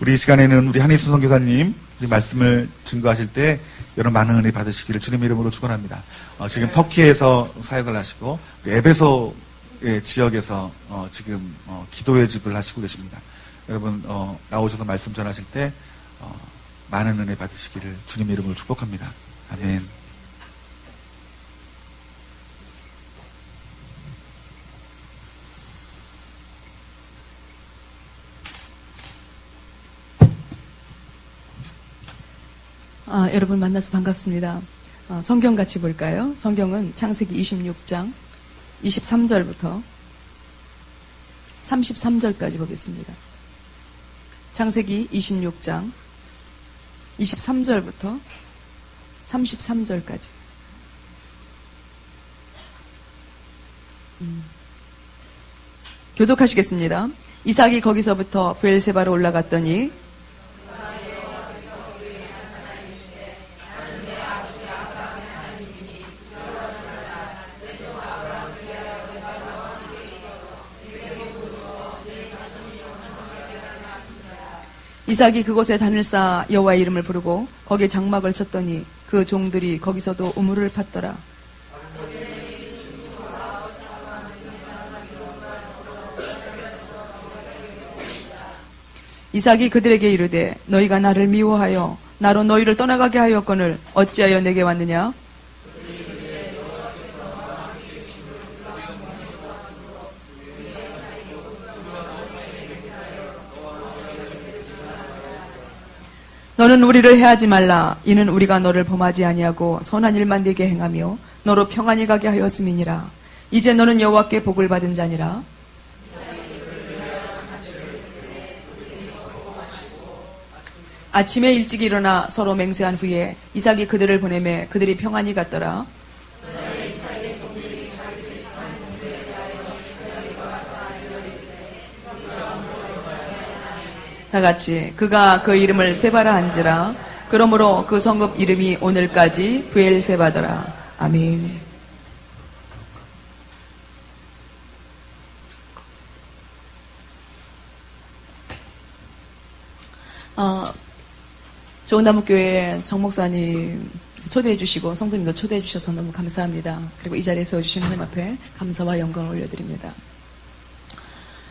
우리 이 시간에는 우리 한희순 선교사님 우리 말씀을 증거하실 때 여러 많은 은혜 받으시기를 주님의 이름으로 축원합니다. 지금 터키에서 사역을 하시고 에베소 지역에서 지금 기도의 집을 하시고 계십니다. 여러분 나오셔서 말씀 전하실 때 많은 은혜 받으시기를 주님의 이름으로 축복합니다. 아멘. 여러분 만나서 반갑습니다. 성경 같이 볼까요? 성경은 창세기 26장 23절부터 33절까지 보겠습니다. 창세기 26장 23절부터 33절까지. 교독하시겠습니다. 이삭이 거기서부터 브엘세바로 올라갔더니 이삭이 그곳에 단을 쌓아 여호와의 이름을 부르고 거기에 장막을 쳤더니 그 종들이 거기서도 우물을 팠더라. 이삭이 그들에게 이르되 너희가 나를 미워하여 나로 너희를 떠나가게 하였거늘 어찌하여 내게 왔느냐? 너는 우리를 해하지 말라. 이는 우리가 너를 범하지 아니하고 선한 일만 네게 행하며 너로 평안히 가게 하였음이니라. 이제 너는 여호와께 복을 받은 자니라. 아침에 일찍 일어나 서로 맹세한 후에 이삭이 그들을 보내매 그들이 평안히 갔더라. 다같이 그가 그 이름을 세바라 한지라. 그러므로 그 성읍 이름이 오늘까지 브엘세바더라. 아멘. 좋은나무교회 정목사님 초대해 주시고 성도님도 초대해 주셔서 너무 감사합니다. 그리고 이 자리에 세워주신 하나님 앞에 감사와 영광을 올려드립니다.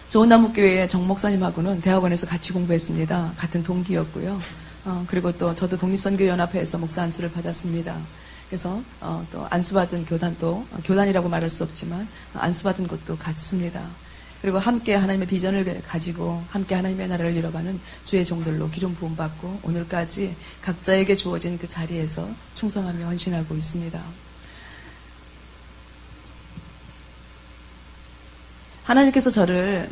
좋은나무교회 정목사님하고는 대학원에서 같이 공부했습니다. 같은 동기였고요. 그리고 또 저도 독립선교연합회에서 목사 안수를 받았습니다. 그래서 또 안수받은 교단도 교단이라고 말할 수 없지만 안수받은 곳도 같습니다. 그리고 함께 하나님의 비전을 가지고 함께 하나님의 나라를 이뤄가는 주의 종들로 기름 부음 받고 오늘까지 각자에게 주어진 그 자리에서 충성하며 헌신하고 있습니다. 하나님께서 저를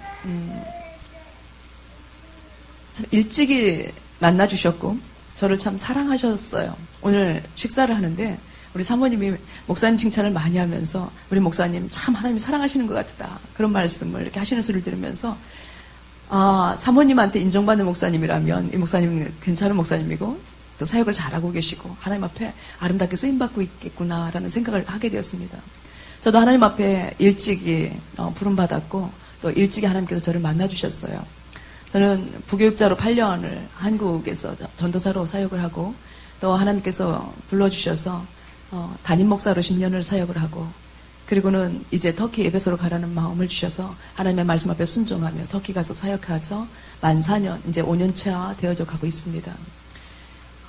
참 일찍이 만나주셨고 저를 참 사랑하셨어요. 오늘 식사를 하는데 우리 사모님이 목사님 칭찬을 많이 하면서 우리 목사님 참 하나님이 사랑하시는 것 같다. 그런 말씀을 이렇게 하시는 소리를 들으면서 사모님한테 인정받는 목사님이라면 이 목사님은 괜찮은 목사님이고 또 사역을 잘하고 계시고 하나님 앞에 아름답게 쓰임받고 있겠구나라는 생각을 하게 되었습니다. 저도 하나님 앞에 일찍이 부름받았고 또 일찍이 하나님께서 저를 만나주셨어요. 저는 부교육자로 8년을 한국에서 전도사로 사역을 하고 또 하나님께서 불러주셔서 담임 목사로 10년을 사역을 하고 그리고는 이제 터키 에베소로 가라는 마음을 주셔서 하나님의 말씀 앞에 순종하며 터키 가서 사역해서 만 4년 이제 5년차 되어져 가고 있습니다.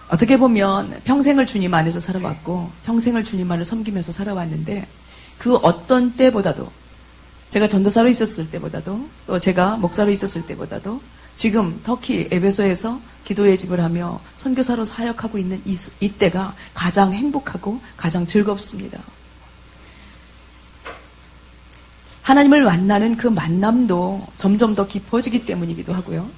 어떻게 보면 평생을 주님 안에서 살아왔고 평생을 주님 안을 섬기면서 살아왔는데 그 어떤 때보다도 제가 전도사로 있었을 때보다도 또 제가 목사로 있었을 때보다도 지금 터키 에베소에서 기도의 집을 하며 선교사로 사역하고 있는 이때가 가장 행복하고 가장 즐겁습니다. 하나님을 만나는 그 만남도 점점 더 깊어지기 때문이기도 하고요.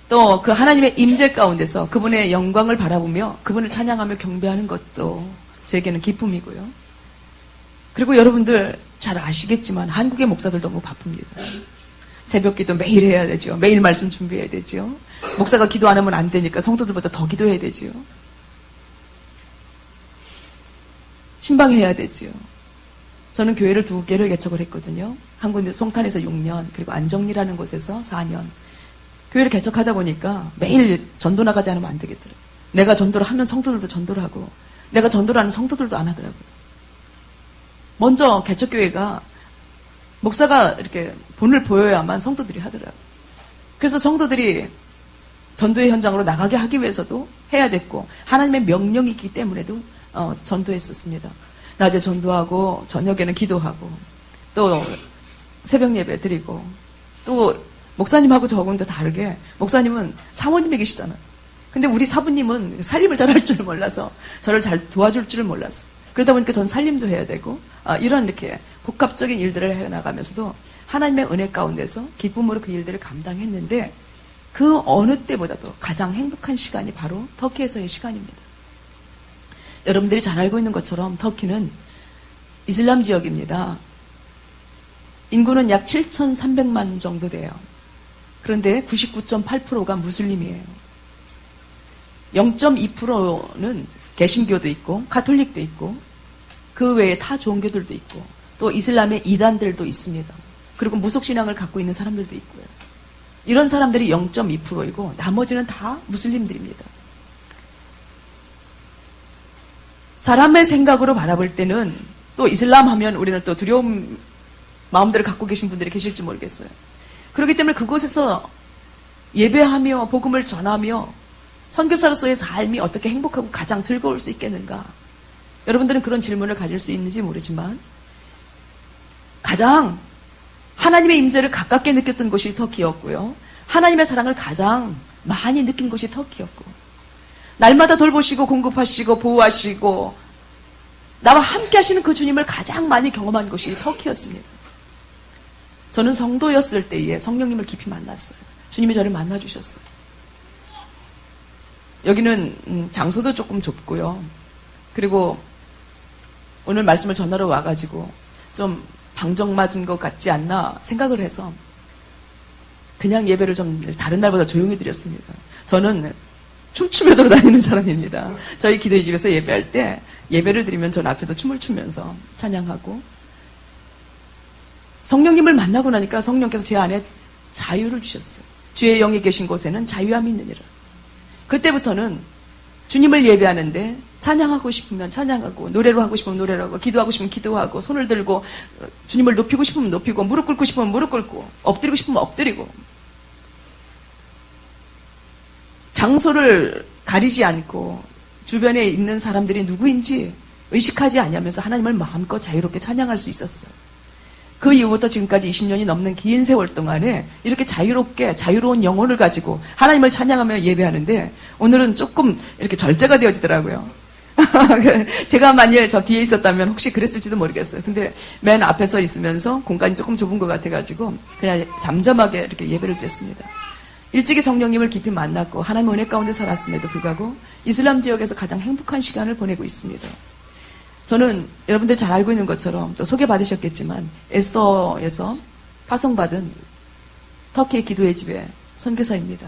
또 그 하나님의 임재 가운데서 그분의 영광을 바라보며 그분을 찬양하며 경배하는 것도 제게는 기쁨이고요. 그리고 여러분들 잘 아시겠지만 한국의 목사들 너무 바쁩니다. 새벽 기도 매일 해야 되죠. 매일 말씀 준비해야 되죠. 목사가 기도 안 하면 안 되니까 성도들보다 더 기도해야 되죠. 신방해야 되죠. 저는 교회를 2개를 개척을 했거든요. 한 군데 송탄에서 6년, 그리고 안정리라는 곳에서 4년. 교회를 개척하다 보니까 매일 전도 나가지 않으면 안 되겠더라고요. 내가 전도를 하면 성도들도 전도를 하고 내가 전도를 하는 성도들도 안 하더라고요. 먼저 개척교회가 목사가 이렇게 본을 보여야만 성도들이 하더라고요. 그래서 성도들이 전도의 현장으로 나가게 하기 위해서도 해야 됐고 하나님의 명령이 있기 때문에도 전도했었습니다. 낮에 전도하고 저녁에는 기도하고 또 새벽 예배 드리고 또 목사님하고 저하고는 또 다르게 목사님은 사모님이 계시잖아요. 근데 우리 사부님은 살림을 잘 할 줄 몰라서 저를 잘 도와줄 줄을 몰랐어요. 그러다 보니까 전 살림도 해야 되고 이런 이렇게 복합적인 일들을 해나가면서도 하나님의 은혜 가운데서 기쁨으로 그 일들을 감당했는데 그 어느 때보다도 가장 행복한 시간이 바로 터키에서의 시간입니다. 여러분들이 잘 알고 있는 것처럼 터키는 이슬람 지역입니다. 인구는 약 7,300만 정도 돼요. 그런데 99.8%가 무슬림이에요. 0.2%는 개신교도 있고 가톨릭도 있고 그 외에 타 종교들도 있고 또 이슬람의 이단들도 있습니다. 그리고 무속신앙을 갖고 있는 사람들도 있고요. 이런 사람들이 0.2%이고 나머지는 다 무슬림들입니다. 사람의 생각으로 바라볼 때는 또 이슬람 하면 우리는 또 두려움 마음대로 갖고 계신 분들이 계실지 모르겠어요. 그렇기 때문에 그곳에서 예배하며 복음을 전하며 선교사로서의 삶이 어떻게 행복하고 가장 즐거울 수 있겠는가? 여러분들은 그런 질문을 가질 수 있는지 모르지만 가장 하나님의 임재를 가깝게 느꼈던 곳이 터키였고요. 하나님의 사랑을 가장 많이 느낀 곳이 터키였고 날마다 돌보시고 공급하시고 보호하시고 나와 함께 하시는 그 주님을 가장 많이 경험한 곳이 터키였습니다. 저는 성도였을 때에 성령님을 깊이 만났어요. 주님이 저를 만나주셨어요. 여기는 장소도 조금 좁고요. 그리고 오늘 말씀을 전하러 와가지고 좀 방정맞은 것 같지 않나 생각을 해서 그냥 예배를 좀 다른 날보다 조용히 드렸습니다. 저는 춤추며 돌아다니는 사람입니다. 저희 기도의 집에서 예배할 때 예배를 드리면 전 앞에서 춤을 추면서 찬양하고 성령님을 만나고 나니까 성령께서 제 안에 자유를 주셨어요. 주의 영이 계신 곳에는 자유함이 있느니라. 그때부터는 주님을 예배하는데 찬양하고 싶으면 찬양하고 노래로 하고 싶으면 노래로 하고 기도하고 싶으면 기도하고 손을 들고 주님을 높이고 싶으면 높이고 무릎 꿇고 싶으면 무릎 꿇고 엎드리고 싶으면 엎드리고 장소를 가리지 않고 주변에 있는 사람들이 누구인지 의식하지 않으면서 하나님을 마음껏 자유롭게 찬양할 수 있었어요. 그 이후부터 지금까지 20년이 넘는 긴 세월 동안에 이렇게 자유롭게 자유로운 영혼을 가지고 하나님을 찬양하며 예배하는데 오늘은 조금 이렇게 절제가 되어지더라고요. 제가 만일 저 뒤에 있었다면 혹시 그랬을지도 모르겠어요. 근데 맨 앞에서 있으면서 공간이 조금 좁은 것 같아가지고 그냥 잠잠하게 이렇게 예배를 드렸습니다. 일찍이 성령님을 깊이 만났고 하나님의 은혜 가운데 살았음에도 불구하고 이슬람 지역에서 가장 행복한 시간을 보내고 있습니다. 저는 여러분들 잘 알고 있는 것처럼 또 소개받으셨겠지만 에스더에서 파송받은 터키의 기도의 집의 선교사입니다.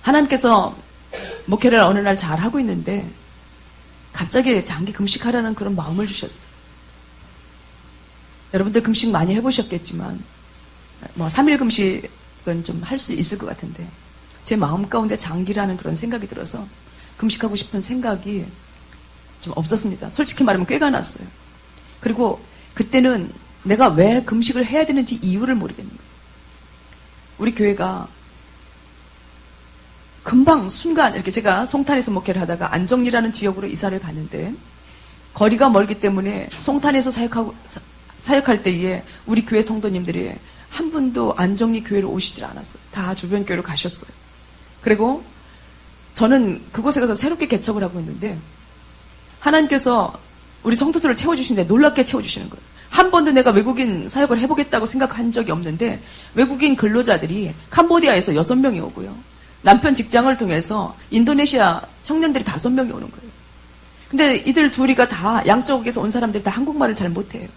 하나님께서 목회를 어느 날 잘 하고 있는데 갑자기 장기 금식하라는 그런 마음을 주셨어요. 여러분들 금식 많이 해보셨겠지만 3일 금식은 좀 할 수 있을 것 같은데 제 마음 가운데 장기라는 그런 생각이 들어서 금식하고 싶은 생각이 좀 없었습니다. 솔직히 말하면 꾀가 났어요. 그리고 그때는 내가 왜 금식을 해야 되는지 이유를 모르겠는 거예요. 우리 교회가 금방 순간 이렇게 제가 송탄에서 목회를 하다가 안정리라는 지역으로 이사를 갔는데 거리가 멀기 때문에 송탄에서 사역할 때에 우리 교회 성도님들이 한 분도 안정리 교회로 오시질 않았어요. 다 주변 교회로 가셨어요. 그리고 저는 그곳에 가서 새롭게 개척을 하고 있는데 하나님께서 우리 성도들을 채워주시는데 놀랍게 채워주시는 거예요. 한 번도 내가 외국인 사역을 해보겠다고 생각한 적이 없는데 외국인 근로자들이 캄보디아에서 6명이 오고요. 남편 직장을 통해서 인도네시아 청년들이 5명이 오는 거예요. 근데 이들 둘이가 다 양쪽에서 온 사람들이 다 한국말을 잘 못해요.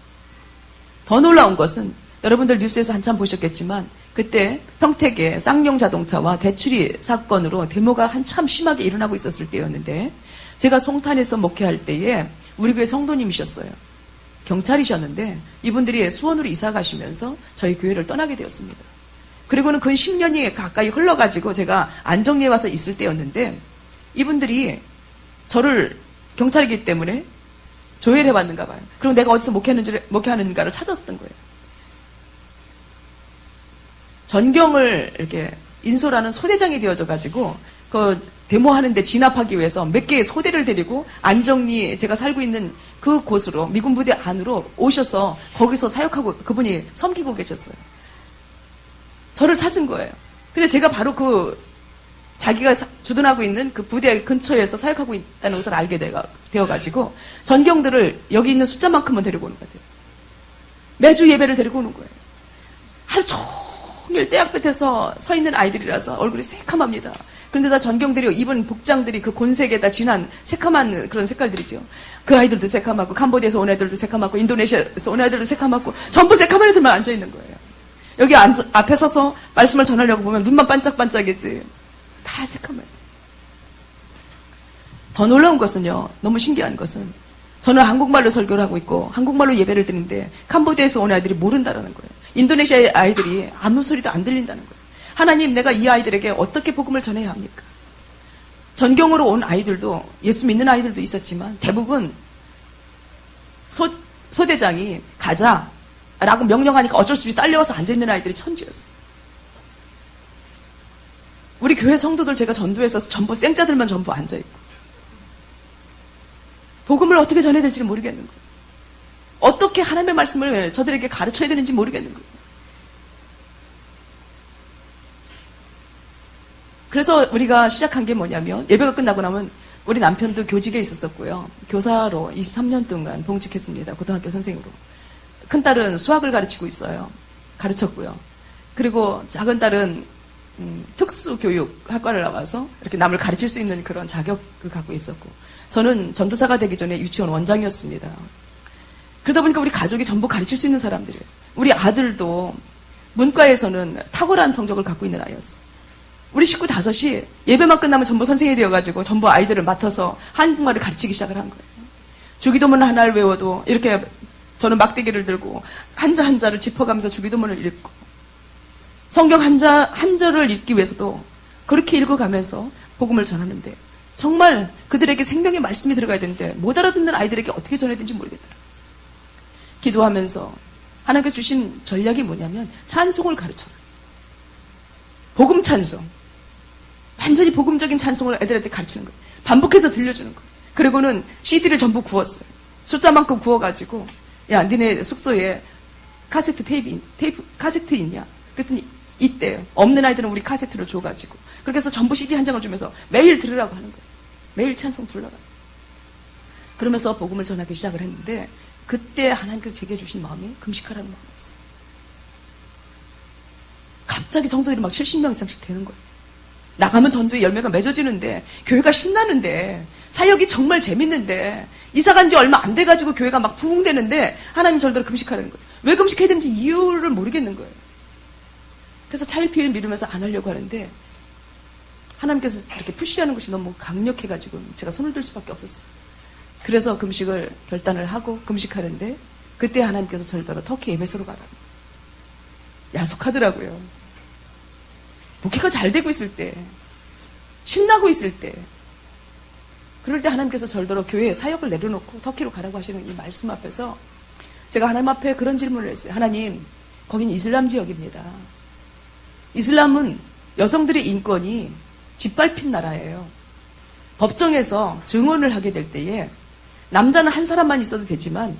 더 놀라운 것은 여러분들 뉴스에서 한참 보셨겠지만 그때 평택에 쌍용 자동차와 대추리 사건으로 데모가 한참 심하게 일어나고 있었을 때였는데 제가 송탄에서 목회할 때에 우리 교회 성도님이셨어요. 경찰이셨는데 이분들이 수원으로 이사 가시면서 저희 교회를 떠나게 되었습니다. 그리고는 근 10년이 가까이 흘러가지고 제가 안정리에 와서 있을 때였는데 이분들이 저를 경찰이기 때문에 조회를 해봤는가 봐요. 그리고 내가 어디서 목회하는가를 찾았던 거예요. 전경을 이렇게 인솔하는 소대장이 되어져가지고 그 데모하는데 진압하기 위해서 몇 개의 소대를 데리고 안정리 제가 살고 있는 그 곳으로 미군 부대 안으로 오셔서 거기서 사역하고 그분이 섬기고 계셨어요. 저를 찾은 거예요. 근데 제가 바로 그 자기가 주둔하고 있는 그 부대 근처에서 사역하고 있다는 것을 알게 되어가지고 전경들을 여기 있는 숫자만큼은 데리고 오는 것 같아요. 매주 예배를 데리고 오는 거예요. 하루 종일 떼 앞끝에서 서 있는 아이들이라서 얼굴이 새카맣니다. 그런데다 전경들이 입은 복장들이 그 곤색에다 진한 새카만 그런 색깔들이죠. 그 아이들도 새카맣고 캄보디아에서 온 애들도 새카맣고 인도네시아에서 온 애들도 새카맣고 전부 새카만 애들만 앉아있는 거예요. 여기 앞에 서서 말씀을 전하려고 보면 눈만 반짝반짝이지 다 새카매요. 더 놀라운 것은요, 너무 신기한 것은 저는 한국말로 설교를 하고 있고 한국말로 예배를 드리는데 캄보디아에서 온 아이들이 모른다라는 거예요. 인도네시아의 아이들이 아무 소리도 안 들린다는 거예요. 하나님, 내가 이 아이들에게 어떻게 복음을 전해야 합니까? 전경으로 온 아이들도 예수 믿는 아이들도 있었지만 대부분 소대장이 가자라고 명령하니까 어쩔 수 없이 딸려와서 앉아있는 아이들이 천지였어요. 우리 교회 성도들 제가 전도해서 전부 생자들만 전부 앉아있고 복음을 어떻게 전해야 될지 모르겠는 거예요. 어떻게 하나님의 말씀을 저들에게 가르쳐야 되는지 모르겠는 거예요. 그래서 우리가 시작한 게 뭐냐면 예배가 끝나고 나면 우리 남편도 교직에 있었었고요. 교사로 23년 동안 봉직했습니다. 고등학교 선생으로. 큰딸은 수학을 가르치고 있어요. 가르쳤고요. 그리고 작은 딸은 특수교육학과를 나와서 이렇게 남을 가르칠 수 있는 그런 자격을 갖고 있었고 저는 전도사가 되기 전에 유치원 원장이었습니다. 그러다 보니까 우리 가족이 전부 가르칠 수 있는 사람들이에요. 우리 아들도 문과에서는 탁월한 성적을 갖고 있는 아이였어요. 우리 식구 5이 예배만 끝나면 전부 선생님이 되어가지고 전부 아이들을 맡아서 한국말을 가르치기 시작을 한 거예요. 주기도문 하나를 외워도 이렇게 저는 막대기를 들고 한자 한자를 짚어가면서 주기도문을 읽고 성경 한절을 읽기 위해서도 그렇게 읽어가면서 복음을 전하는데 정말 그들에게 생명의 말씀이 들어가야 되는데 못 알아듣는 아이들에게 어떻게 전해야 되는지 모르겠더라고요. 기도하면서 하나님께서 주신 전략이 뭐냐면 찬송을 가르쳐요. 복음 찬송. 완전히 복음적인 찬송을 애들한테 가르치는 거예요. 반복해서 들려주는 거예요. 그리고는 CD를 전부 구웠어요. 숫자만큼 구워가지고 야 니네 숙소에 카세트 카세트 있냐? 그랬더니 이때 없는 아이들은 우리 카세트를 줘가지고 그렇게 해서 전부 CD 한 장을 주면서 매일 들으라고 하는 거예요. 매일 찬송 불러라. 그러면서 복음을 전하기 시작을 했는데 그때 하나님께서 제게 주신 마음이 금식하라는 마음이었어요. 갑자기 성도들이 막 70명 이상씩 되는 거예요. 나가면 전도의 열매가 맺어지는데 교회가 신나는데 사역이 정말 재밌는데 이사 간 지 얼마 안 돼가지고 교회가 막 부흥되는데 하나님 절대로 금식하라는 거예요. 왜 금식해야 되는지 이유를 모르겠는 거예요. 그래서 차일피일 미루면서 안 하려고 하는데 하나님께서 이렇게 푸시하는 것이 너무 강력해가지고 제가 손을 들 수밖에 없었어요. 그래서 금식을 결단을 하고 금식하는데 그때 하나님께서 절대로 터키 에베소로 가라 약속하더라고요. 목회가 잘 되고 있을 때 신나고 있을 때 그럴 때 하나님께서 절대로 교회에 사역을 내려놓고 터키로 가라고 하시는 이 말씀 앞에서 제가 하나님 앞에 그런 질문을 했어요. 하나님, 거긴 이슬람 지역입니다. 이슬람은 여성들의 인권이 짓밟힌 나라예요. 법정에서 증언을 하게 될 때에 남자는 한 사람만 있어도 되지만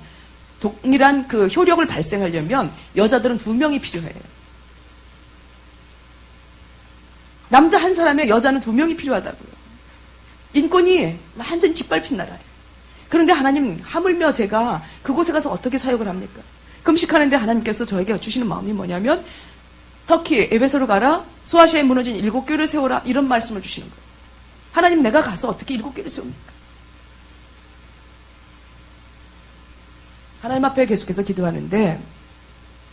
동일한 그 효력을 발생하려면 여자들은 2명이 필요해요. 남자 한 사람에 여자는 2명이 필요하다고요. 인권이 완전히 짓밟힌 나라예요. 그런데 하나님, 하물며 제가 그곳에 가서 어떻게 사역을 합니까? 금식하는데 하나님께서 저에게 주시는 마음이 뭐냐면 터키 에베소로 가라, 소아시아에 무너진 7교회를 세워라, 이런 말씀을 주시는 거예요. 하나님, 내가 가서 어떻게 7교회를 세웁니까? 하나님 앞에 계속해서 기도하는데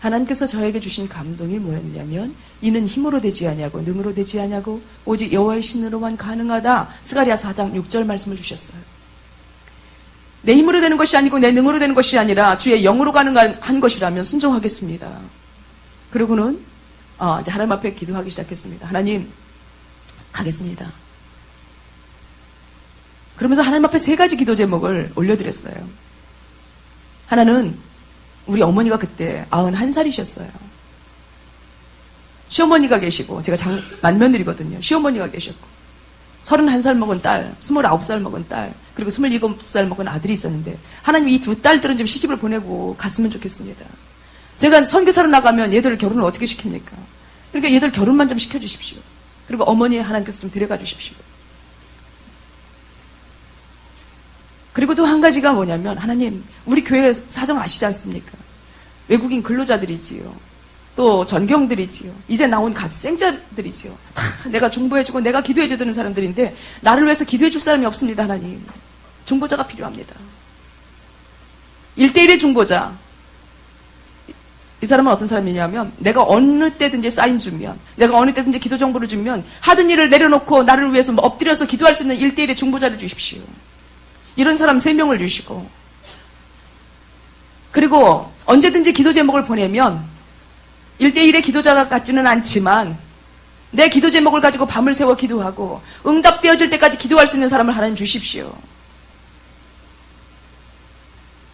하나님께서 저에게 주신 감동이 뭐였냐면 이는 힘으로 되지 아니하고 능으로 되지 아니하고 오직 여호와의 신으로만 가능하다. 스가랴 4장 6절 말씀을 주셨어요. 내 힘으로 되는 것이 아니고 내 능으로 되는 것이 아니라 주의 영으로 가능한 것이라면 순종하겠습니다. 그리고는 이제 하나님 앞에 기도하기 시작했습니다. 하나님, 가겠습니다. 그러면서 하나님 앞에 3가지 기도 제목을 올려드렸어요. 하나는 우리 어머니가 그때 91살이셨어요. 시어머니가 계시고, 제가 맏며느리거든요. 시어머니가 계셨고, 31살 먹은 딸, 29살 먹은 딸, 그리고 27살 먹은 아들이 있었는데, 하나님 이 2 딸들은 좀 시집을 보내고 갔으면 좋겠습니다. 제가 선교사로 나가면 얘들을 결혼을 어떻게 시킵니까? 그러니까 얘들 결혼만 좀 시켜주십시오. 그리고 어머니 하나님께서 좀 데려가 주십시오. 그리고 또 한 가지가 뭐냐면, 하나님, 우리 교회 사정 아시지 않습니까? 외국인 근로자들이지요. 또 전경들이지요. 이제 나온 갓생자들이지요. 다 내가 중보해주고 내가 기도해주는 사람들인데 나를 위해서 기도해줄 사람이 없습니다. 하나님. 중보자가 필요합니다. 1대1의 중보자. 이 사람은 어떤 사람이냐면 내가 어느 때든지 사인 주면, 내가 어느 때든지 기도 정보를 주면 하던 일을 내려놓고 나를 위해서 엎드려서 기도할 수 있는 1대1의 중보자를 주십시오. 이런 사람 3명을 주시고, 그리고 언제든지 기도 제목을 보내면 1대1의 기도자 같지는 않지만 내 기도 제목을 가지고 밤을 새워 기도하고 응답되어질 때까지 기도할 수 있는 사람을 하나님 주십시오.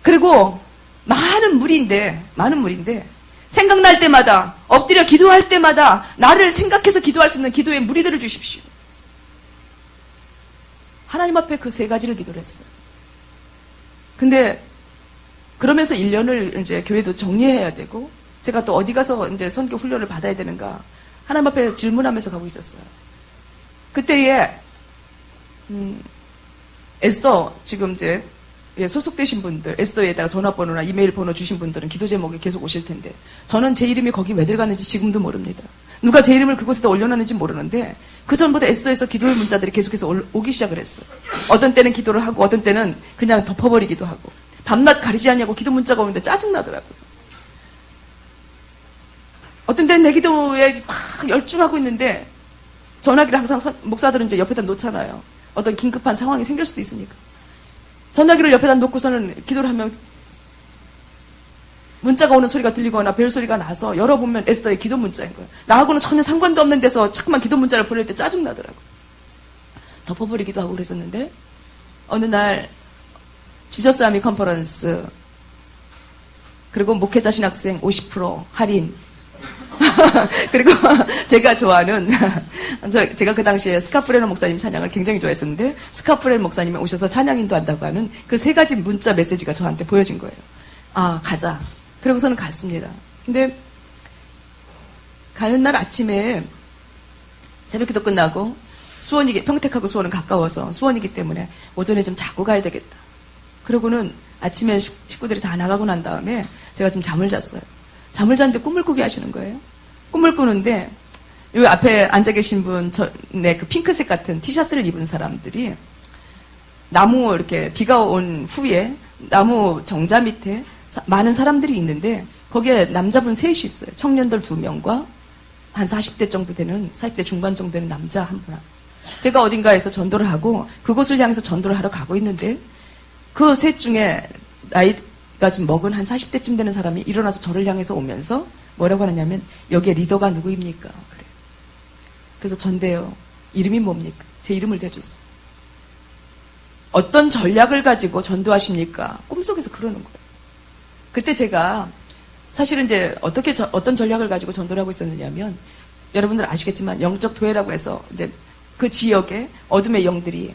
그리고 많은 무리인데 생각날 때마다, 엎드려 기도할 때마다 나를 생각해서 기도할 수 있는 기도의 무리들을 주십시오. 하나님 앞에 그 3가지를 기도를 했어요. 근데 그러면서 1년을 이제 교회도 정리해야 되고, 제가 또 어디 가서 이제 선교 훈련을 받아야 되는가 하나님 앞에 질문하면서 가고 있었어요. 그때에 에스더, 지금 이제 소속되신 분들, 에스더에다가 전화번호나 이메일 번호 주신 분들은 기도 제목에 계속 오실 텐데, 저는 제 이름이 거기 왜 들어갔는지 지금도 모릅니다. 누가 제 이름을 그곳에다 올려놨는지 모르는데, 그 전부터 에스더에서 기도의 문자들이 계속해서 오기 시작을 했어요. 어떤 때는 기도를 하고 어떤 때는 그냥 덮어버리기도 하고, 밤낮 가리지 않냐고 기도 문자가 오는데 짜증나더라고요. 어떤 때는 내 기도에 막 열중하고 있는데 전화기를 항상 목사들은 이제 옆에다 놓잖아요. 어떤 긴급한 상황이 생길 수도 있으니까. 전화기를 옆에다 놓고서는 기도를 하면 문자가 오는 소리가 들리거나 벨 소리가 나서 열어보면 에스더의 기도 문자인 거예요. 나하고는 전혀 상관도 없는 데서 자꾸만 기도 문자를 보낼 때 짜증나더라고요. 덮어버리기도 하고 그랬었는데, 어느 날 지저스 아미 컨퍼런스, 그리고 목회자 신학생 50% 할인, 그리고 제가 좋아하는, 제가 그 당시에 스카프레노 목사님 찬양을 굉장히 좋아했었는데, 스카프레노 목사님이 오셔서 찬양 인도한다고 하는 그 3가지 문자 메시지가 저한테 보여진 거예요. 아, 가자. 그러고서는 갔습니다. 근데 가는 날 아침에 새벽기도 끝나고, 평택하고 수원은 가까워서 수원이기 때문에 오전에 좀 자고 가야 되겠다. 그러고는 아침에 식구들이 다 나가고 난 다음에 제가 좀 잠을 잤어요. 잠을 잤는데 꿈을 꾸게 하시는 거예요. 꿈을 꾸는데 여기 앞에 앉아 계신 분, 그 핑크색 같은 티셔츠를 입은 사람들이 나무, 이렇게 비가 온 후에 나무 정자 밑에 많은 사람들이 있는데, 거기에 남자분 3이 있어요. 청년들 2명과 한 40대 정도 되는, 40대 중반 정도 되는 남자 한 분. 제가 어딘가에서 전도를 하고 그곳을 향해서 전도를 하러 가고 있는데, 그 셋 중에 나이가 좀 먹은 한 40대쯤 되는 사람이 일어나서 저를 향해서 오면서 뭐라고 하느냐면, 여기에 리더가 누구입니까? 그래요. 그래서 전데요. 이름이 뭡니까? 제 이름을 대줬어요. 어떤 전략을 가지고 전도하십니까? 꿈속에서 그러는 거예요. 그때 제가 사실은 이제 어떤 전략을 가지고 전도를 하고 있었느냐면, 여러분들 아시겠지만 영적 도회라고 해서 이제 그 지역에 어둠의 영들이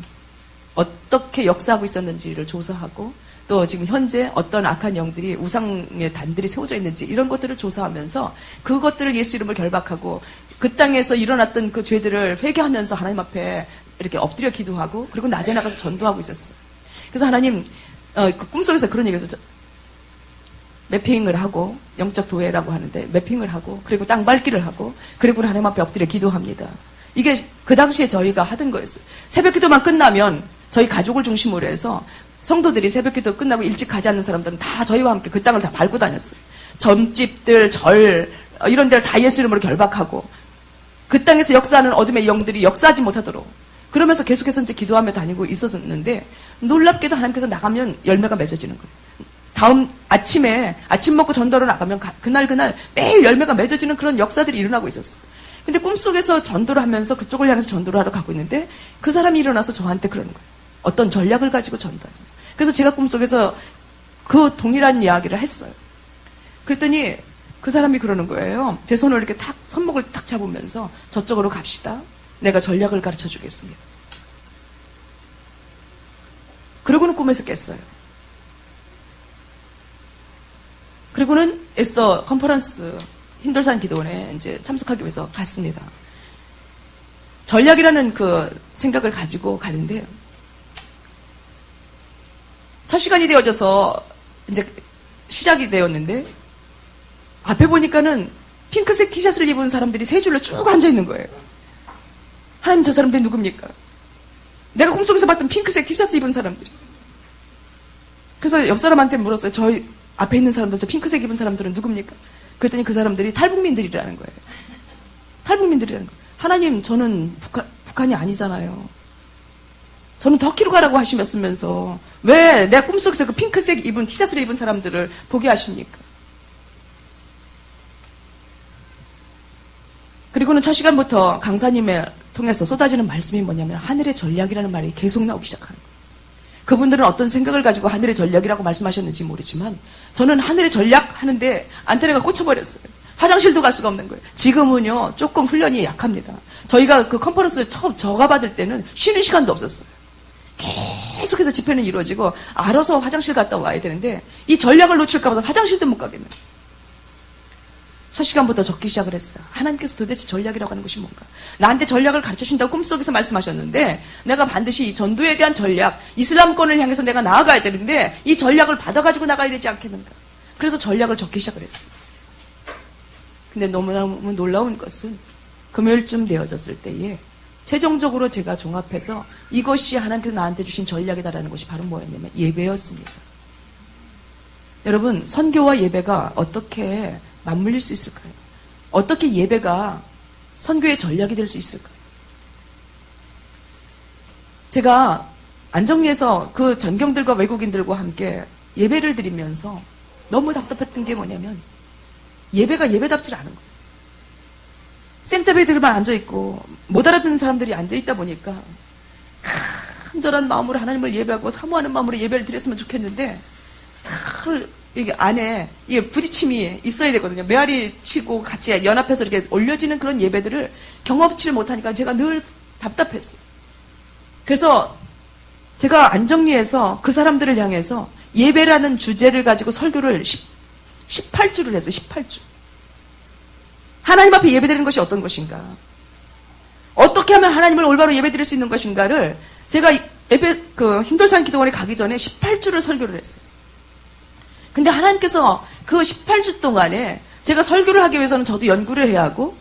어떻게 역사하고 있었는지를 조사하고, 또 지금 현재 어떤 악한 영들이 우상의 단들이 세워져 있는지 이런 것들을 조사하면서 그것들을 예수 이름을 결박하고 그 땅에서 일어났던 그 죄들을 회개하면서 하나님 앞에 이렇게 엎드려 기도하고, 그리고 낮에 나가서 전도하고 있었어요. 그래서 하나님, 그 꿈속에서 그런 얘기를 해서 매핑을 하고, 영적 도회라고 하는데 매핑을 하고, 그리고 땅 밟기를 하고, 그리고 하나님 앞에 엎드려 기도합니다. 이게 그 당시에 저희가 하던 거였어요. 새벽 기도만 끝나면 저희 가족을 중심으로 해서 성도들이 새벽 기도 끝나고 일찍 가지 않는 사람들은 다 저희와 함께 그 땅을 다 밟고 다녔어요. 점집들, 절, 이런 데를 다 예수 이름으로 결박하고, 그 땅에서 역사하는 어둠의 영들이 역사하지 못하도록, 그러면서 계속해서 이제 기도하며 다니고 있었는데 놀랍게도 하나님께서 나가면 열매가 맺어지는 거예요. 다음 아침에 아침 먹고 전도로 나가면 그날 매일 열매가 맺어지는 그런 역사들이 일어나고 있었어요. 근데 꿈속에서 전도를 하면서 그쪽을 향해서 전도를 하러 가고 있는데 그 사람이 일어나서 저한테 그러는 거예요. 어떤 전략을 가지고 전도하는 거예요. 그래서 제가 꿈속에서 그 동일한 이야기를 했어요. 그랬더니 그 사람이 그러는 거예요. 제 손을 이렇게 탁 손목을 탁 잡으면서 저쪽으로 갑시다. 내가 전략을 가르쳐 주겠습니다. 그러고는 꿈에서 깼어요. 그리고는 에스더 컨퍼런스 힌돌산 기도원에 이제 참석하기 위해서 갔습니다. 전략이라는 그 생각을 가지고 가는데 첫 시간이 되어져서 이제 시작이 되었는데 앞에 보니까는 핑크색 티셔츠를 입은 사람들이 세 줄로 쭉 앉아 있는 거예요. 하나님, 저 사람들이 누굽니까? 내가 꿈속에서 봤던 핑크색 티셔츠 입은 사람들이. 그래서 옆 사람한테 물었어요. 저희 앞에 있는 사람들, 저 핑크색 입은 사람들은 누굽니까? 그랬더니 그 사람들이 탈북민들이라는 거예요. 탈북민들이라는 거예요. 하나님, 저는 북한이 아니잖아요. 저는 터키로 가라고 하시면서 왜 내 꿈속에서 그 핑크색 입은 티셔츠를 입은 사람들을 보게 하십니까? 그리고는 첫 시간부터 강사님을 통해서 쏟아지는 말씀이 뭐냐면 하늘의 전략이라는 말이 계속 나오기 시작하는 거예요. 그분들은 어떤 생각을 가지고 하늘의 전략이라고 말씀하셨는지 모르지만 저는 하늘의 전략 하는데 안테나가 꽂혀버렸어요. 화장실도 갈 수가 없는 거예요. 지금은요 조금 훈련이 약합니다. 저희가 그 컨퍼런스 처음 저가 받을 때는 쉬는 시간도 없었어요. 계속해서 집회는 이루어지고 알아서 화장실 갔다 와야 되는데 이 전략을 놓칠까 봐서 화장실도 못 가겠네요. 첫 시간부터 적기 시작을 했어요. 하나님께서 도대체 전략이라고 하는 것이 뭔가. 나한테 전략을 가르쳐주신다고 꿈속에서 말씀하셨는데 내가 반드시 이 전도에 대한 전략, 이슬람권을 향해서 내가 나아가야 되는데 이 전략을 받아가지고 나가야 되지 않겠는가. 그래서 전략을 적기 시작을 했어요. 근데 너무너무 놀라운 것은 금요일쯤 되어졌을 때에 최종적으로 제가 종합해서 이것이 하나님께서 나한테 주신 전략이다라는 것이 바로 뭐였냐면 예배였습니다. 여러분, 선교와 예배가 어떻게 맞물릴 수 있을까요? 어떻게 예배가 선교의 전략이 될 수 있을까요? 제가 안정리에서 그 전경들과 외국인들과 함께 예배를 드리면서 너무 답답했던 게 뭐냐면 예배가 예배답지 않은 거예요. 생짜배들만 앉아있고 못 알아듣는 사람들이 앉아있다 보니까 간절한 마음으로 하나님을 예배하고 사모하는 마음으로 예배를 드렸으면 좋겠는데 이게 안에 이게 부딪힘이 있어야 되거든요. 메아리 치고 같이 연합해서 이렇게 올려지는 그런 예배들을 경험치를 못하니까 제가 늘 답답했어요. 그래서 제가 안정리에서 그 사람들을 향해서 예배라는 주제를 가지고 설교를 18주를 했어요. 18주. 하나님 앞에 예배드리는 것이 어떤 것인가? 어떻게 하면 하나님을 올바로 예배드릴 수 있는 것인가를 제가 힌돌산 기도원에 가기 전에 18주를 설교를 했어요. 근데 하나님께서 그 18주 동안에 제가 설교를 하기 위해서는 저도 연구를 해야 하고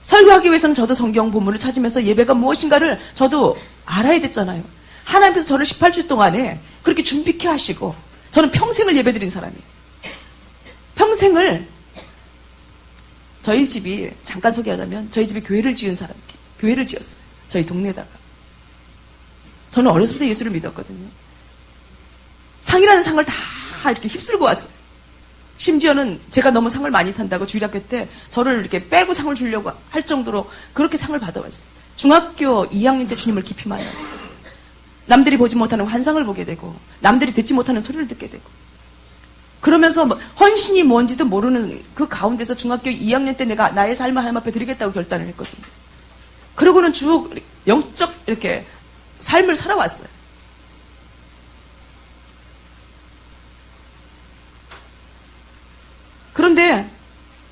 설교하기 위해서는 저도 성경 본문을 찾으면서 예배가 무엇인가를 저도 알아야 됐잖아요. 하나님께서 저를 18주 동안에 그렇게 준비케 하시고 저는 평생을 예배드린 사람이에요. 평생을 저희 집이 잠깐 소개하자면 저희 집이 교회를 지은 사람이에요. 교회를 지었어요. 저희 동네에다가. 저는 어렸을 때 예수를 믿었거든요. 상이라는 상을 다 이렇게 휩쓸고 왔어요. 심지어는 제가 너무 상을 많이 탄다고 주일학교 때 저를 이렇게 빼고 상을 주려고 할 정도로 그렇게 상을 받아왔어요. 중학교 2학년 때 주님을 깊이 만났어요. 남들이 보지 못하는 환상을 보게 되고 남들이 듣지 못하는 소리를 듣게 되고 그러면서 헌신이 뭔지도 모르는 그 가운데서 중학교 2학년 때 내가 나의 삶을 하나님 앞에 드리겠다고 결단을 했거든요. 그러고는 쭉 영적 이렇게 삶을 살아왔어요.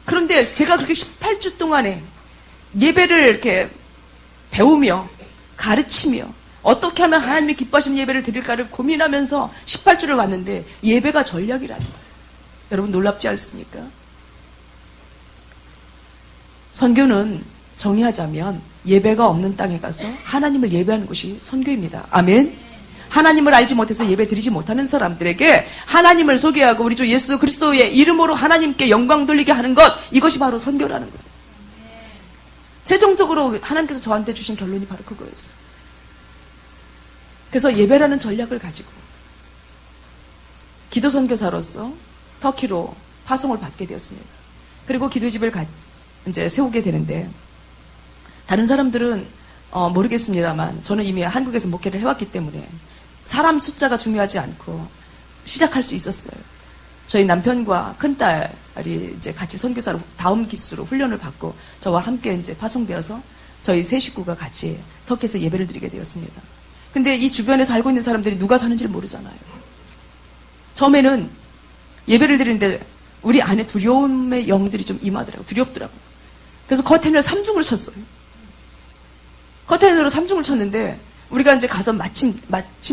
그런데 제가 그렇게 18주 동안에 예배를 이렇게 배우며 가르치며 어떻게 하면 하나님이 기뻐하시는 예배를 드릴까를 고민하면서 18주를 왔는데 예배가 전략이라는 거예요. 여러분 놀랍지 않습니까? 선교는 정의하자면 예배가 없는 땅에 가서 하나님을 예배하는 것이 선교입니다. 아멘. 하나님을 알지 못해서 예배 드리지 못하는 사람들에게 하나님을 소개하고 우리 주 예수 그리스도의 이름으로 하나님께 영광 돌리게 하는 것, 이것이 바로 선교라는 거예요. 최종적으로 하나님께서 저한테 주신 결론이 바로 그거였어요. 그래서 예배라는 전략을 가지고 기도 선교사로서 터키로 파송을 받게 되었습니다. 그리고 기도집을 이제 세우게 되는데, 다른 사람들은 모르겠습니다만 저는 이미 한국에서 목회를 해왔기 때문에 사람 숫자가 중요하지 않고 시작할 수 있었어요. 저희 남편과 큰딸이 이제 같이 선교사로 다음 기수로 훈련을 받고 저와 함께 이제 파송되어서 저희 세 식구가 같이 터키에서 예배를 드리게 되었습니다. 근데 이 주변에 살고 있는 사람들이 누가 사는지를 모르잖아요. 처음에는 예배를 드리는데 우리 안에 두려움의 영들이 좀 임하더라고요. 두렵더라고요. 그래서 커튼을 3중을 쳤어요. 커튼으로 3중을 쳤는데 우리가 이제 가서 마침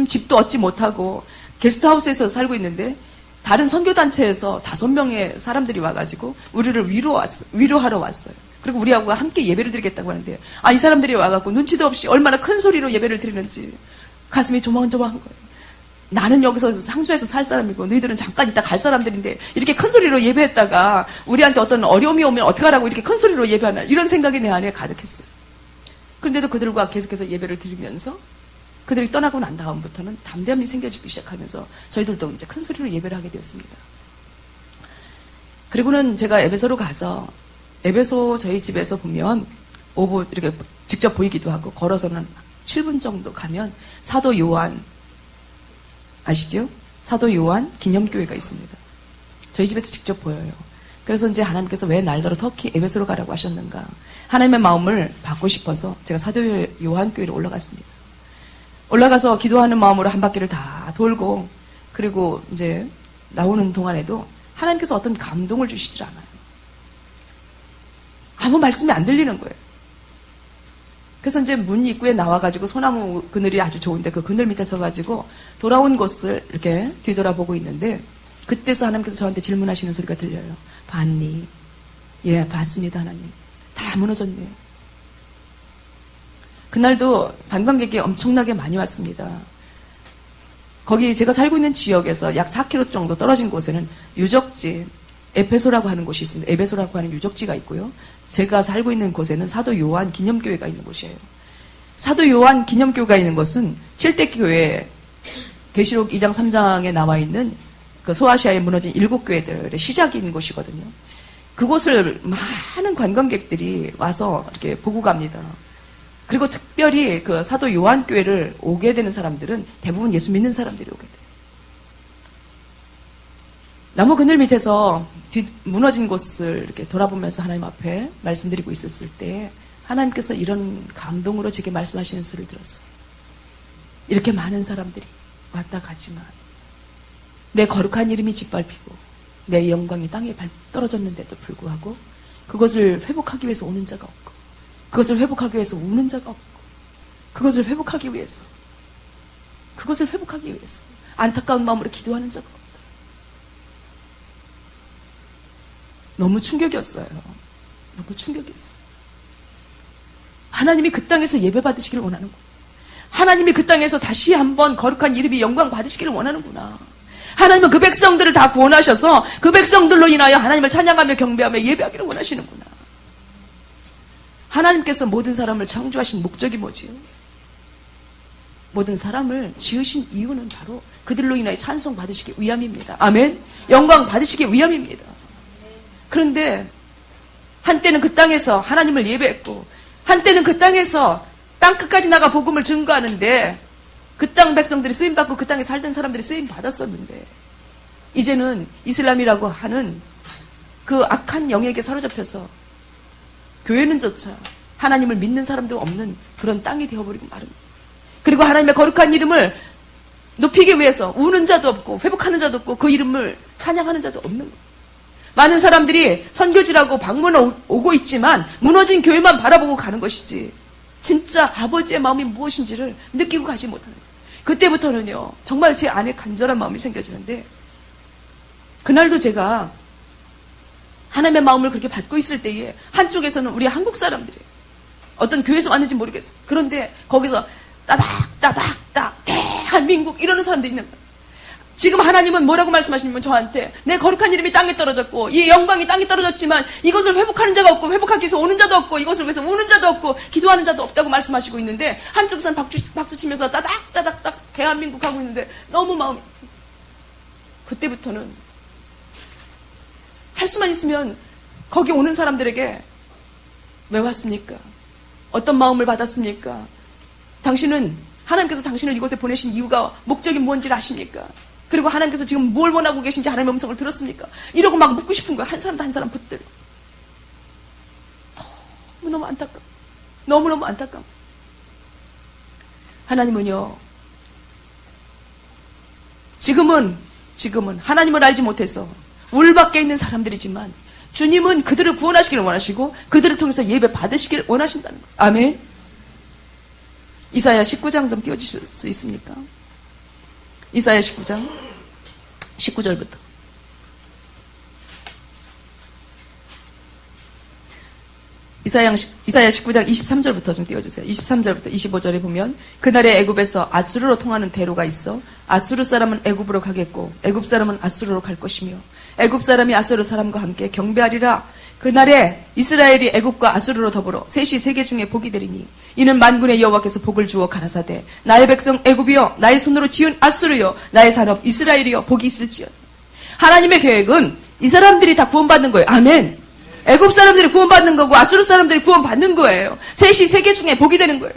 집도 얻지 못하고 게스트하우스에서 살고 있는데 다른 선교단체에서 5명의 사람들이 와가지고 우리를 위로하러 왔어요. 그리고 우리하고 함께 예배를 드리겠다고 하는데, 이 사람들이 와갖고 눈치도 없이 얼마나 큰 소리로 예배를 드리는지 가슴이 조마조마한 거예요. 나는 여기서 상주에서 살 사람이고 너희들은 잠깐 있다 갈 사람들인데 이렇게 큰 소리로 예배했다가 우리한테 어떤 어려움이 오면 어떡하라고 이렇게 큰 소리로 예배하나, 이런 생각이 내 안에 가득했어요. 그런데도 그들과 계속해서 예배를 드리면서 그들이 떠나고 난 다음부터는 담대함이 생겨지기 시작하면서 저희들도 이제 큰 소리로 예배를 하게 되었습니다. 그리고는 제가 에베소로 가서, 에베소 저희 집에서 보면 오브 이렇게 직접 보이기도 하고 걸어서는 7분 정도 가면 사도 요한 아시죠? 사도 요한 기념교회가 있습니다. 저희 집에서 직접 보여요. 그래서 이제 하나님께서 왜 날더러 터키 에베소로 가라고 하셨는가, 하나님의 마음을 받고 싶어서 제가 사도 요한 교회로 올라갔습니다. 올라가서 기도하는 마음으로 한 바퀴를 다 돌고, 그리고 이제 나오는 동안에도 하나님께서 어떤 감동을 주시질 않아요. 아무 말씀이 안 들리는 거예요. 그래서 이제 문 입구에 나와가지고 소나무 그늘이 아주 좋은데 그 그늘 밑에 서가지고 돌아온 곳을 이렇게 뒤돌아보고 있는데, 그때서 하나님께서 저한테 질문하시는 소리가 들려요. 봤니? 예, 봤습니다, 하나님. 다 무너졌네요. 그날도 관광객이 엄청나게 많이 왔습니다. 거기 제가 살고 있는 지역에서 약 4km 정도 떨어진 곳에는 유적지, 에페소라고 하는 곳이 있습니다. 에베소라고 하는 유적지가 있고요. 제가 살고 있는 곳에는 사도 요한 기념교회가 있는 곳이에요. 사도 요한 기념교회가 있는 곳은 7대 교회, 계시록 2장 3장에 나와 있는 그 소아시아에 무너진 7교회들의 시작인 곳이거든요. 그곳을 많은 관광객들이 와서 이렇게 보고 갑니다. 그리고 특별히 그 사도 요한 교회를 오게 되는 사람들은 대부분 예수 믿는 사람들이 오게 돼요. 나무 그늘 밑에서 무너진 곳을 이렇게 돌아보면서 하나님 앞에 말씀드리고 있었을 때 하나님께서 이런 감동으로 제게 말씀하시는 소리를 들었어요. 이렇게 많은 사람들이 왔다 가지만 내 거룩한 이름이 짓밟히고 내 영광이 땅에 떨어졌는데도 불구하고 그것을 회복하기 위해서 오는 자가 없고, 그것을 회복하기 위해서 우는 자가 없고, 그것을 회복하기 위해서 안타까운 마음으로 기도하는 자가 없고. 너무 충격이었어요. 너무 충격이었어요. 하나님이 그 땅에서 예배 받으시기를 원하는구나. 하나님이 그 땅에서 다시 한번 거룩한 이름이 영광 받으시기를 원하는구나. 하나님은 그 백성들을 다 구원하셔서 그 백성들로 인하여 하나님을 찬양하며 경배하며 예배하기를 원하시는구나. 하나님께서 모든 사람을 창조하신 목적이 뭐지요? 모든 사람을 지으신 이유는 바로 그들로 인하여 찬송 받으시기 위함입니다. 아멘. 영광 받으시기 위함입니다. 그런데 한때는 그 땅에서 하나님을 예배했고, 한때는 그 땅에서 땅 끝까지 나가 복음을 증거하는데 그 땅 백성들이 쓰임받고 그 땅에 살던 사람들이 쓰임받았었는데, 이제는 이슬람이라고 하는 그 악한 영에게 사로잡혀서 교회는조차 하나님을 믿는 사람도 없는 그런 땅이 되어버리고 말입니다. 그리고 하나님의 거룩한 이름을 높이기 위해서 우는 자도 없고 회복하는 자도 없고 그 이름을 찬양하는 자도 없는 거예요. 많은 사람들이 선교지라고 방문 오고 있지만 무너진 교회만 바라보고 가는 것이지 진짜 아버지의 마음이 무엇인지를 느끼고 가지 못하는 거예요. 그때부터는요, 정말 제 안에 간절한 마음이 생겨지는데, 그날도 제가 하나님의 마음을 그렇게 받고 있을 때에 한쪽에서는 우리 한국 사람들이 어떤 교회에서 왔는지 모르겠어요. 그런데 거기서 따닥따닥따 대한민국 이러는 사람들이 있는 거예요. 지금 하나님은 뭐라고 말씀하시냐면 저한테 내 거룩한 이름이 땅에 떨어졌고 이 영광이 땅에 떨어졌지만 이것을 회복하는 자가 없고 회복하기 위해서 오는 자도 없고 이것을 위해서 우는 자도 없고 기도하는 자도 없다고 말씀하시고 있는데 한쪽에서는 박수 치면서 따닥따닥딱 대한민국 하고 있는데 너무 마음이 그때부터는 할 수만 있으면 거기 오는 사람들에게 왜 왔습니까? 어떤 마음을 받았습니까? 당신은 하나님께서 당신을 이곳에 보내신 이유가 목적이 뭔지를 아십니까? 그리고 하나님께서 지금 뭘 원하고 계신지 하나님의 음성을 들었습니까? 이러고 막 묻고 싶은 거야. 한 사람도 한 사람 붙들고. 너무너무 안타까워. 너무너무 안타까워. 하나님은요. 지금은 하나님을 알지 못해서 울 밖에 있는 사람들이지만 주님은 그들을 구원하시기를 원하시고 그들을 통해서 예배 받으시기를 원하신다는 거예요. 아멘. 이사야 19장 좀 띄워주실 수 있습니까? 이사야 19장 19절부터 이사야 19장 23절부터 좀 띄워주세요. 23절부터 25절에 보면 그날에 애굽에서 아수르로 통하는 대로가 있어 아수르 사람은 애굽으로 가겠고 애굽 사람은 아수르로 갈 것이며 애굽 사람이 아수르 사람과 함께 경배하리라. 그날에 이스라엘이 애굽과 아수르로 더불어 셋이 세계 중에 복이 되리니 이는 만군의 여호와께서 복을 주어 가라사대 나의 백성 애굽이여 나의 손으로 지은 아수르여 나의 산업 이스라엘이여 복이 있을지어다. 하나님의 계획은 이 사람들이 다 구원받는 거예요. 아멘. 애굽 사람들이 구원받는 거고 아수르 사람들이 구원받는 거예요. 셋이 세계 중에 복이 되는 거예요.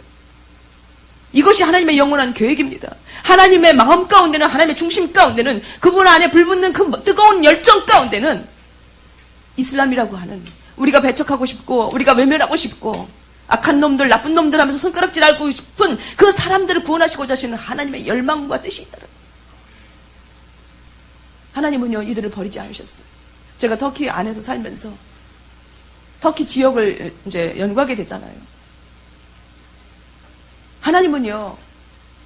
이것이 하나님의 영원한 계획입니다. 하나님의 마음 가운데는 하나님의 중심 가운데는 그분 안에 불붙는 그 뜨거운 열정 가운데는 이슬람이라고 하는 우리가 배척하고 싶고 우리가 외면하고 싶고 악한 놈들 나쁜 놈들 하면서 손가락질 하고 싶은 그 사람들을 구원하시고자 하시는 하나님의 열망과 뜻이 있다. 하나님은요 이들을 버리지 않으셨어요. 제가 터키 안에서 살면서 터키 지역을 이제 연구하게 되잖아요. 하나님은요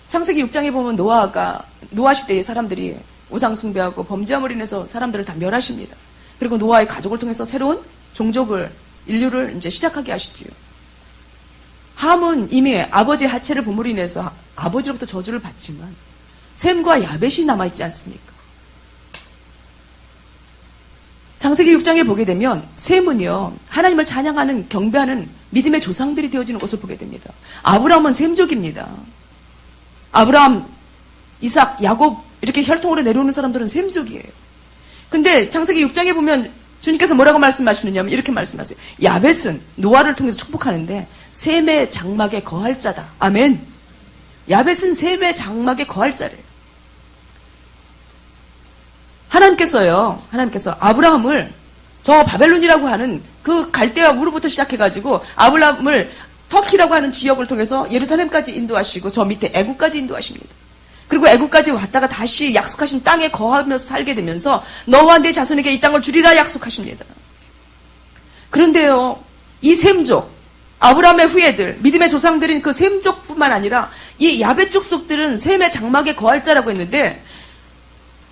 창세기 6장에 보면 노아 시대의 사람들이 우상 숭배하고 범죄함으로 인해서 사람들을 다 멸하십니다. 그리고 노아의 가족을 통해서 새로운 종족을 인류를 이제 시작하게 하시지요. 함은 이미 아버지의 하체를 본물로 인해서 아버지로부터 저주를 받지만 셈과 야벳이 남아있지 않습니까? 창세기 6장에 보게 되면 셈은요 하나님을 찬양하는 경배하는 믿음의 조상들이 되어지는 것을 보게 됩니다. 아브라함은 셈족입니다. 아브라함, 이삭, 야곱 이렇게 혈통으로 내려오는 사람들은 셈족이에요. 근데 창세기 6장에 보면 주님께서 뭐라고 말씀하시느냐면 이렇게 말씀하세요. 야벳은 노아를 통해서 축복하는데 셈의 장막에 거할 자다. 아멘. 야벳은 셈의 장막에 거할 자래요. 하나님께서 아브라함을 저 바벨론이라고 하는 그 갈대아 우르부터 시작해가지고 아브라함을 터키라고 하는 지역을 통해서 예루살렘까지 인도하시고 저 밑에 애굽까지 인도하십니다. 그리고 애굽까지 왔다가 다시 약속하신 땅에 거하면서 살게 되면서 너와 내 자손에게 이 땅을 주리라 약속하십니다. 그런데요, 이 셈족, 아브라함의 후예들, 믿음의 조상들인 그 셈족뿐만 아니라 이 야벳 족속들은 셈의 장막에 거할 자라고 했는데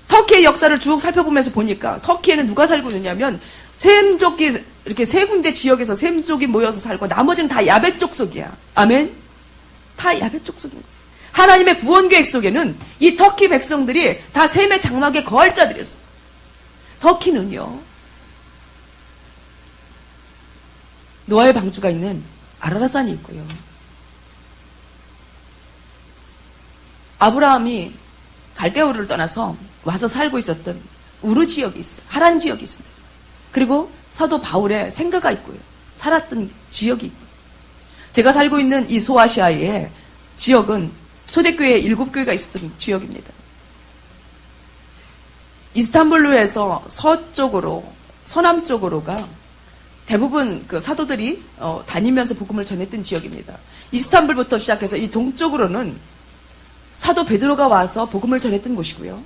터키의 역사를 쭉 살펴보면서 보니까 터키에는 누가 살고 있느냐면 셈족이 이렇게 세 군데 지역에서 셈족이 모여서 살고 나머지는 다 야벳 족속이야. 아멘? 다 야벳 족속인 거야. 하나님의 구원 계획 속에는 이 터키 백성들이 다 셈의 장막에 거할 자들이었어. 터키는요, 노아의 방주가 있는 아라라산이 있고요. 아브라함이 갈대우르를 떠나서 와서 살고 있었던 우르 지역이 있어요. 하란 지역이 있습니다. 그리고 사도 바울의 생가가 있고요. 살았던 지역이 있고요. 제가 살고 있는 이 소아시아의 지역은 초대교회 7교회가 있었던 지역입니다. 이스탄불루에서 서쪽으로, 서남쪽으로가 대부분 그 사도들이 다니면서 복음을 전했던 지역입니다. 이스탄불부터 시작해서 이 동쪽으로는 사도 베드로가 와서 복음을 전했던 곳이고요.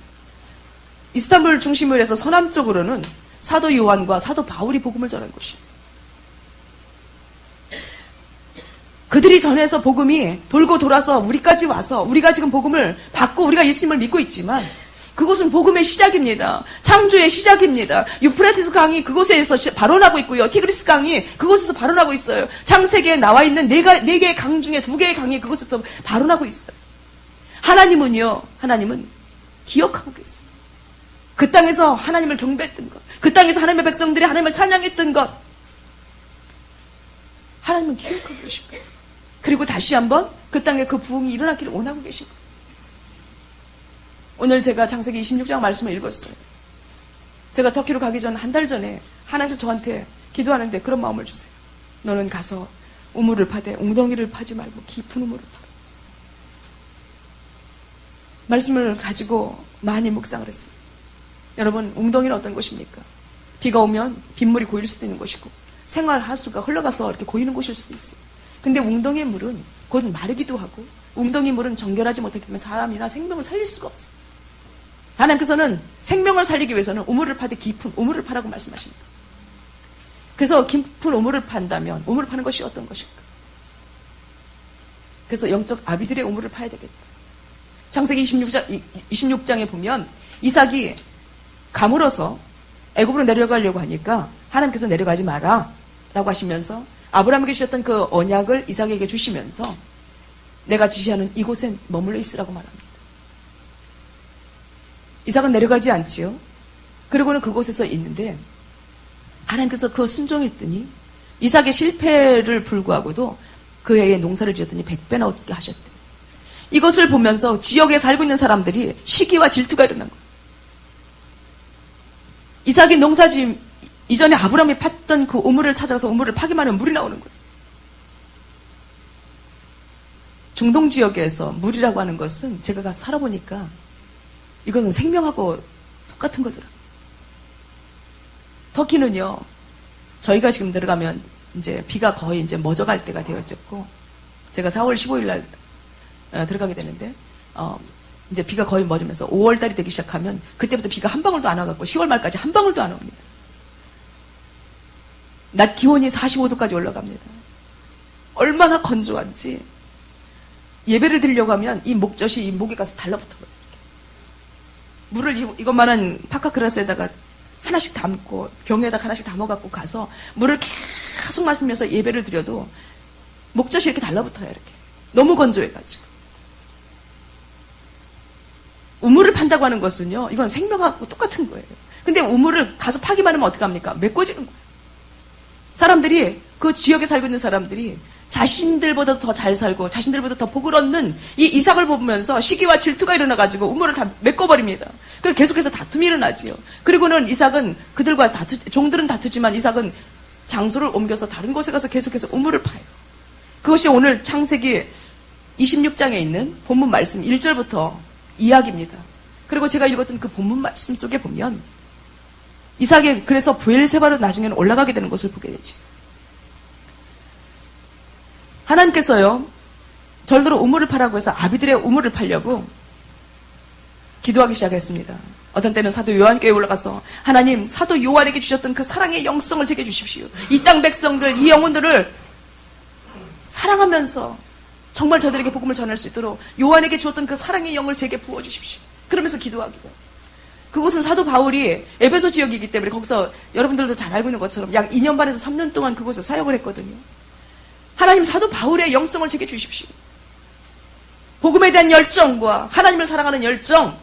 이스탄불 중심으로 해서 서남쪽으로는 사도 요한과 사도 바울이 복음을 전한 곳이에요. 그들이 전해서 복음이 돌고 돌아서 우리까지 와서 우리가 지금 복음을 받고 우리가 예수님을 믿고 있지만 그곳은 복음의 시작입니다. 창조의 시작입니다. 유프라티스 강이 그곳에서 발원하고 있고요. 티그리스 강이 그곳에서 발원하고 있어요. 창세기에 나와 있는 네 개의 강 중에 2개의 강이 그곳에서 발원하고 있어요. 하나님은 기억하고 계세요. 그 땅에서 하나님을 경배했던 것, 그 땅에서 하나님의 백성들이 하나님을 찬양했던 것, 하나님은 기억하고 계신 거예요. 그리고 다시 한번 그 땅에 그 부흥이 일어나기를 원하고 계신 거예요. 오늘 제가 창세기 26장 말씀을 읽었어요. 제가 터키로 가기 전 한 달 전에 하나님께서 저한테 기도하는데 그런 마음을 주세요. 너는 가서 우물을 파되 웅덩이를 파지 말고 깊은 우물을 파라. 말씀을 가지고 많이 묵상을 했어요. 여러분, 웅덩이는 어떤 곳입니까? 비가 오면 빗물이 고일 수도 있는 곳이고 생활 하수가 흘러가서 이렇게 고이는 곳일 수도 있어요. 근데 웅덩이의 물은 곧 마르기도 하고 웅덩이 물은 정결하지 못하기 때문에 사람이나 생명을 살릴 수가 없어요. 하나님께서는 생명을 살리기 위해서는 우물을 파되 깊은 우물을 파라고 말씀하십니다. 그래서 깊은 우물을 판다면 우물을 파는 것이 어떤 것일까? 그래서 영적 아비들의 우물을 파야 되겠다. 창세기 26장에 보면 이삭이 가물어서 애굽으로 내려가려고 하니까 하나님께서 내려가지 마라 라고 하시면서 아브라함에게 주셨던 그 언약을 이삭에게 주시면서 내가 지시하는 이곳에 머물러 있으라고 말합니다. 이삭은 내려가지 않지요. 그리고는 그곳에서 있는데 하나님께서 그 순종했더니 이삭의 실패를 불구하고도 그 해에 농사를 지었더니 100배나 얻게 하셨대요. 이것을 보면서 지역에 살고 있는 사람들이 시기와 질투가 일어난 거예요. 이삭이 농사지 이전에 아브라함이 팠던 그 우물을 찾아서 우물을 파기만 하면 물이 나오는 거예요. 중동 지역에서 물이라고 하는 것은 제가 가서 살아보니까 이것은 생명하고 똑같은 거더라고요. 터키는요, 저희가 지금 들어가면 이제 비가 거의 이제 멎어갈 때가 되어졌고, 제가 4월 15일 날 들어가게 되는데, 이제 비가 거의 멎으면서 5월 달이 되기 시작하면 그때부터 비가 한 방울도 안 와갖고 10월 말까지 한 방울도 안 옵니다. 낮 기온이 45도까지 올라갑니다. 얼마나 건조한지 예배를 드리려고 하면 이 목젖이 이 목에 가서 달라붙어요. 물을 이것만한 파카그라스에다가 하나씩 담고 병에다가 하나씩 담아갖고 가서 물을 계속 마시면서 예배를 드려도 목젖이 이렇게 달라붙어요. 이렇게 너무 건조해가지고. 우물을 판다고 하는 것은요, 이건 생명하고 똑같은 거예요. 근데 우물을 가서 파기만 하면 어떡합니까? 메꿔지는 거예요. 사람들이, 그 지역에 살고 있는 사람들이 자신들보다 더 잘 살고 자신들보다 더 복을 얻는 이 이삭을 보면서 시기와 질투가 일어나가지고 우물을 다 메꿔버립니다. 그래서 계속해서 다툼이 일어나지요. 그리고는 이삭은 그들과 종들은 다투지만 이삭은 장소를 옮겨서 다른 곳에 가서 계속해서 우물을 파요. 그것이 오늘 창세기 26장에 있는 본문 말씀 1절부터 이야기입니다. 그리고 제가 읽었던 그 본문 말씀 속에 보면 이삭이 그래서 브엘세바로 나중에는 올라가게 되는 것을 보게 되죠. 하나님께서요, 절대로 우물을 파라고 해서 아비들의 우물을 파려고 기도하기 시작했습니다. 어떤 때는 사도 요한교회에 올라가서 하나님, 사도 요한에게 주셨던 그 사랑의 영성을 제게 주십시오. 이 땅 백성들, 이 영혼들을 사랑하면서 정말 저들에게 복음을 전할 수 있도록 요한에게 주었던 그 사랑의 영을 제게 부어주십시오. 그러면서 기도하기도. 그곳은 사도 바울이 에베소 지역이기 때문에 거기서 여러분들도 잘 알고 있는 것처럼 약 2년 반에서 3년 동안 그곳에서 사역을 했거든요. 하나님, 사도 바울의 영성을 제게 주십시오. 복음에 대한 열정과 하나님을 사랑하는 열정,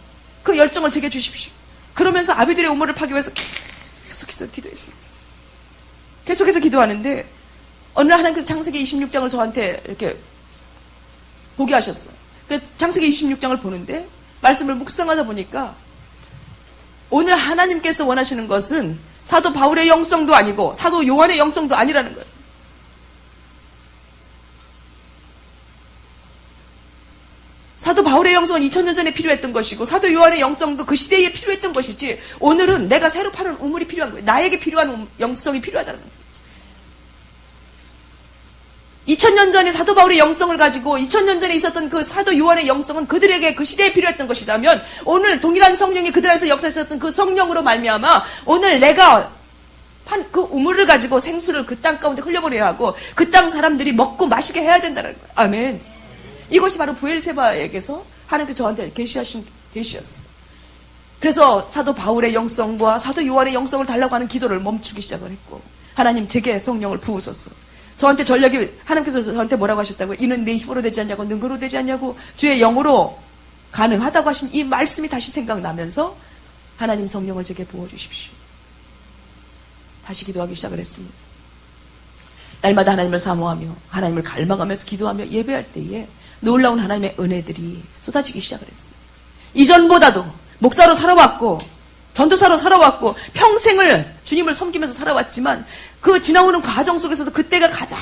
그 열정을 제게 주십시오. 그러면서 아비들의 우물을 파기 위해서 계속해서 기도했습니다. 계속해서 기도하는데 어느 날 하나님께서 창세기 26장을 저한테 이렇게 보게 하셨어요. 창세기 26장을 보는데 말씀을 묵상하다 보니까 오늘 하나님께서 원하시는 것은 사도 바울의 영성도 아니고 사도 요한의 영성도 아니라는 거예요. 사도 바울의 영성은 2000년 전에 필요했던 것이고 사도 요한의 영성도 그 시대에 필요했던 것이지, 오늘은 내가 새로 파는 우물이 필요한 거예요. 나에게 필요한 영성이 필요하다는 거예요. 2000년 전에 사도 바울의 영성을 가지고 2000년 전에 있었던 그 사도 요한의 영성은 그들에게 그 시대에 필요했던 것이라면 오늘 동일한 성령이 그들 안에서 역사했었던 그 성령으로 말미암아 오늘 내가 판 그 우물을 가지고 생수를 그 땅 가운데 흘려버려야 하고 그 땅 사람들이 먹고 마시게 해야 된다는 거예요. 아멘. 이것이 바로 브엘세바에게서 하나님께서 저한테 계시하신 계시였어요. 그래서 사도 바울의 영성과 사도 요한의 영성을 달라고 하는 기도를 멈추기 시작을 했고, 하나님 제게 성령을 부으소서. 저한테 전력이, 하나님께서 저한테 뭐라고 하셨다고요? 이는 내 힘으로 되지 않냐고, 능으로 되지 않냐고, 주의 영으로 가능하다고 하신 이 말씀이 다시 생각나면서 하나님 성령을 제게 부어주십시오. 다시 기도하기 시작을 했습니다. 날마다 하나님을 사모하며 하나님을 갈망하면서 기도하며 예배할 때에 놀라운 하나님의 은혜들이 쏟아지기 시작을 했어요. 이전보다도 목사로 살아왔고 전도사로 살아왔고 평생을 주님을 섬기면서 살아왔지만 그 지나오는 과정 속에서도 그때가 가장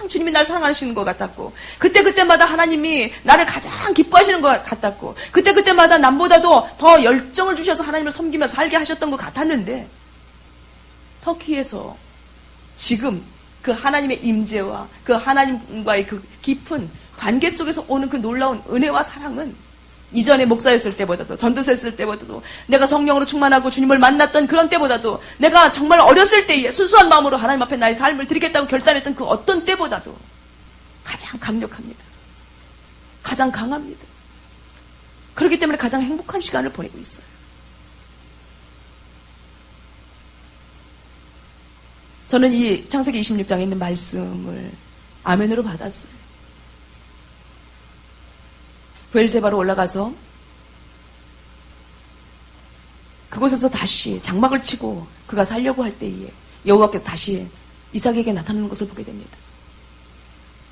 주님이 나를 사랑하시는 것 같았고 그때마다 하나님이 나를 가장 기뻐하시는 것 같았고 그때마다 남보다도 더 열정을 주셔서 하나님을 섬기면서 살게 하셨던 것 같았는데 터키에서 지금 그 하나님의 임재와 그 하나님과의 그 깊은 관계 속에서 오는 그 놀라운 은혜와 사랑은 이전에 목사였을 때보다도 전도사였을 때보다도 내가 성령으로 충만하고 주님을 만났던 그런 때보다도 내가 정말 어렸을 때에 순수한 마음으로 하나님 앞에 나의 삶을 드리겠다고 결단했던 그 어떤 때보다도 가장 강력합니다. 가장 강합니다. 그렇기 때문에 가장 행복한 시간을 보내고 있어요. 저는 이 창세기 26장에 있는 말씀을 아멘으로 받았어요. 브엘세바로 올라가서 그곳에서 다시 장막을 치고 그가 살려고 할 때에 여호와께서 다시 이삭에게 나타나는 것을 보게 됩니다.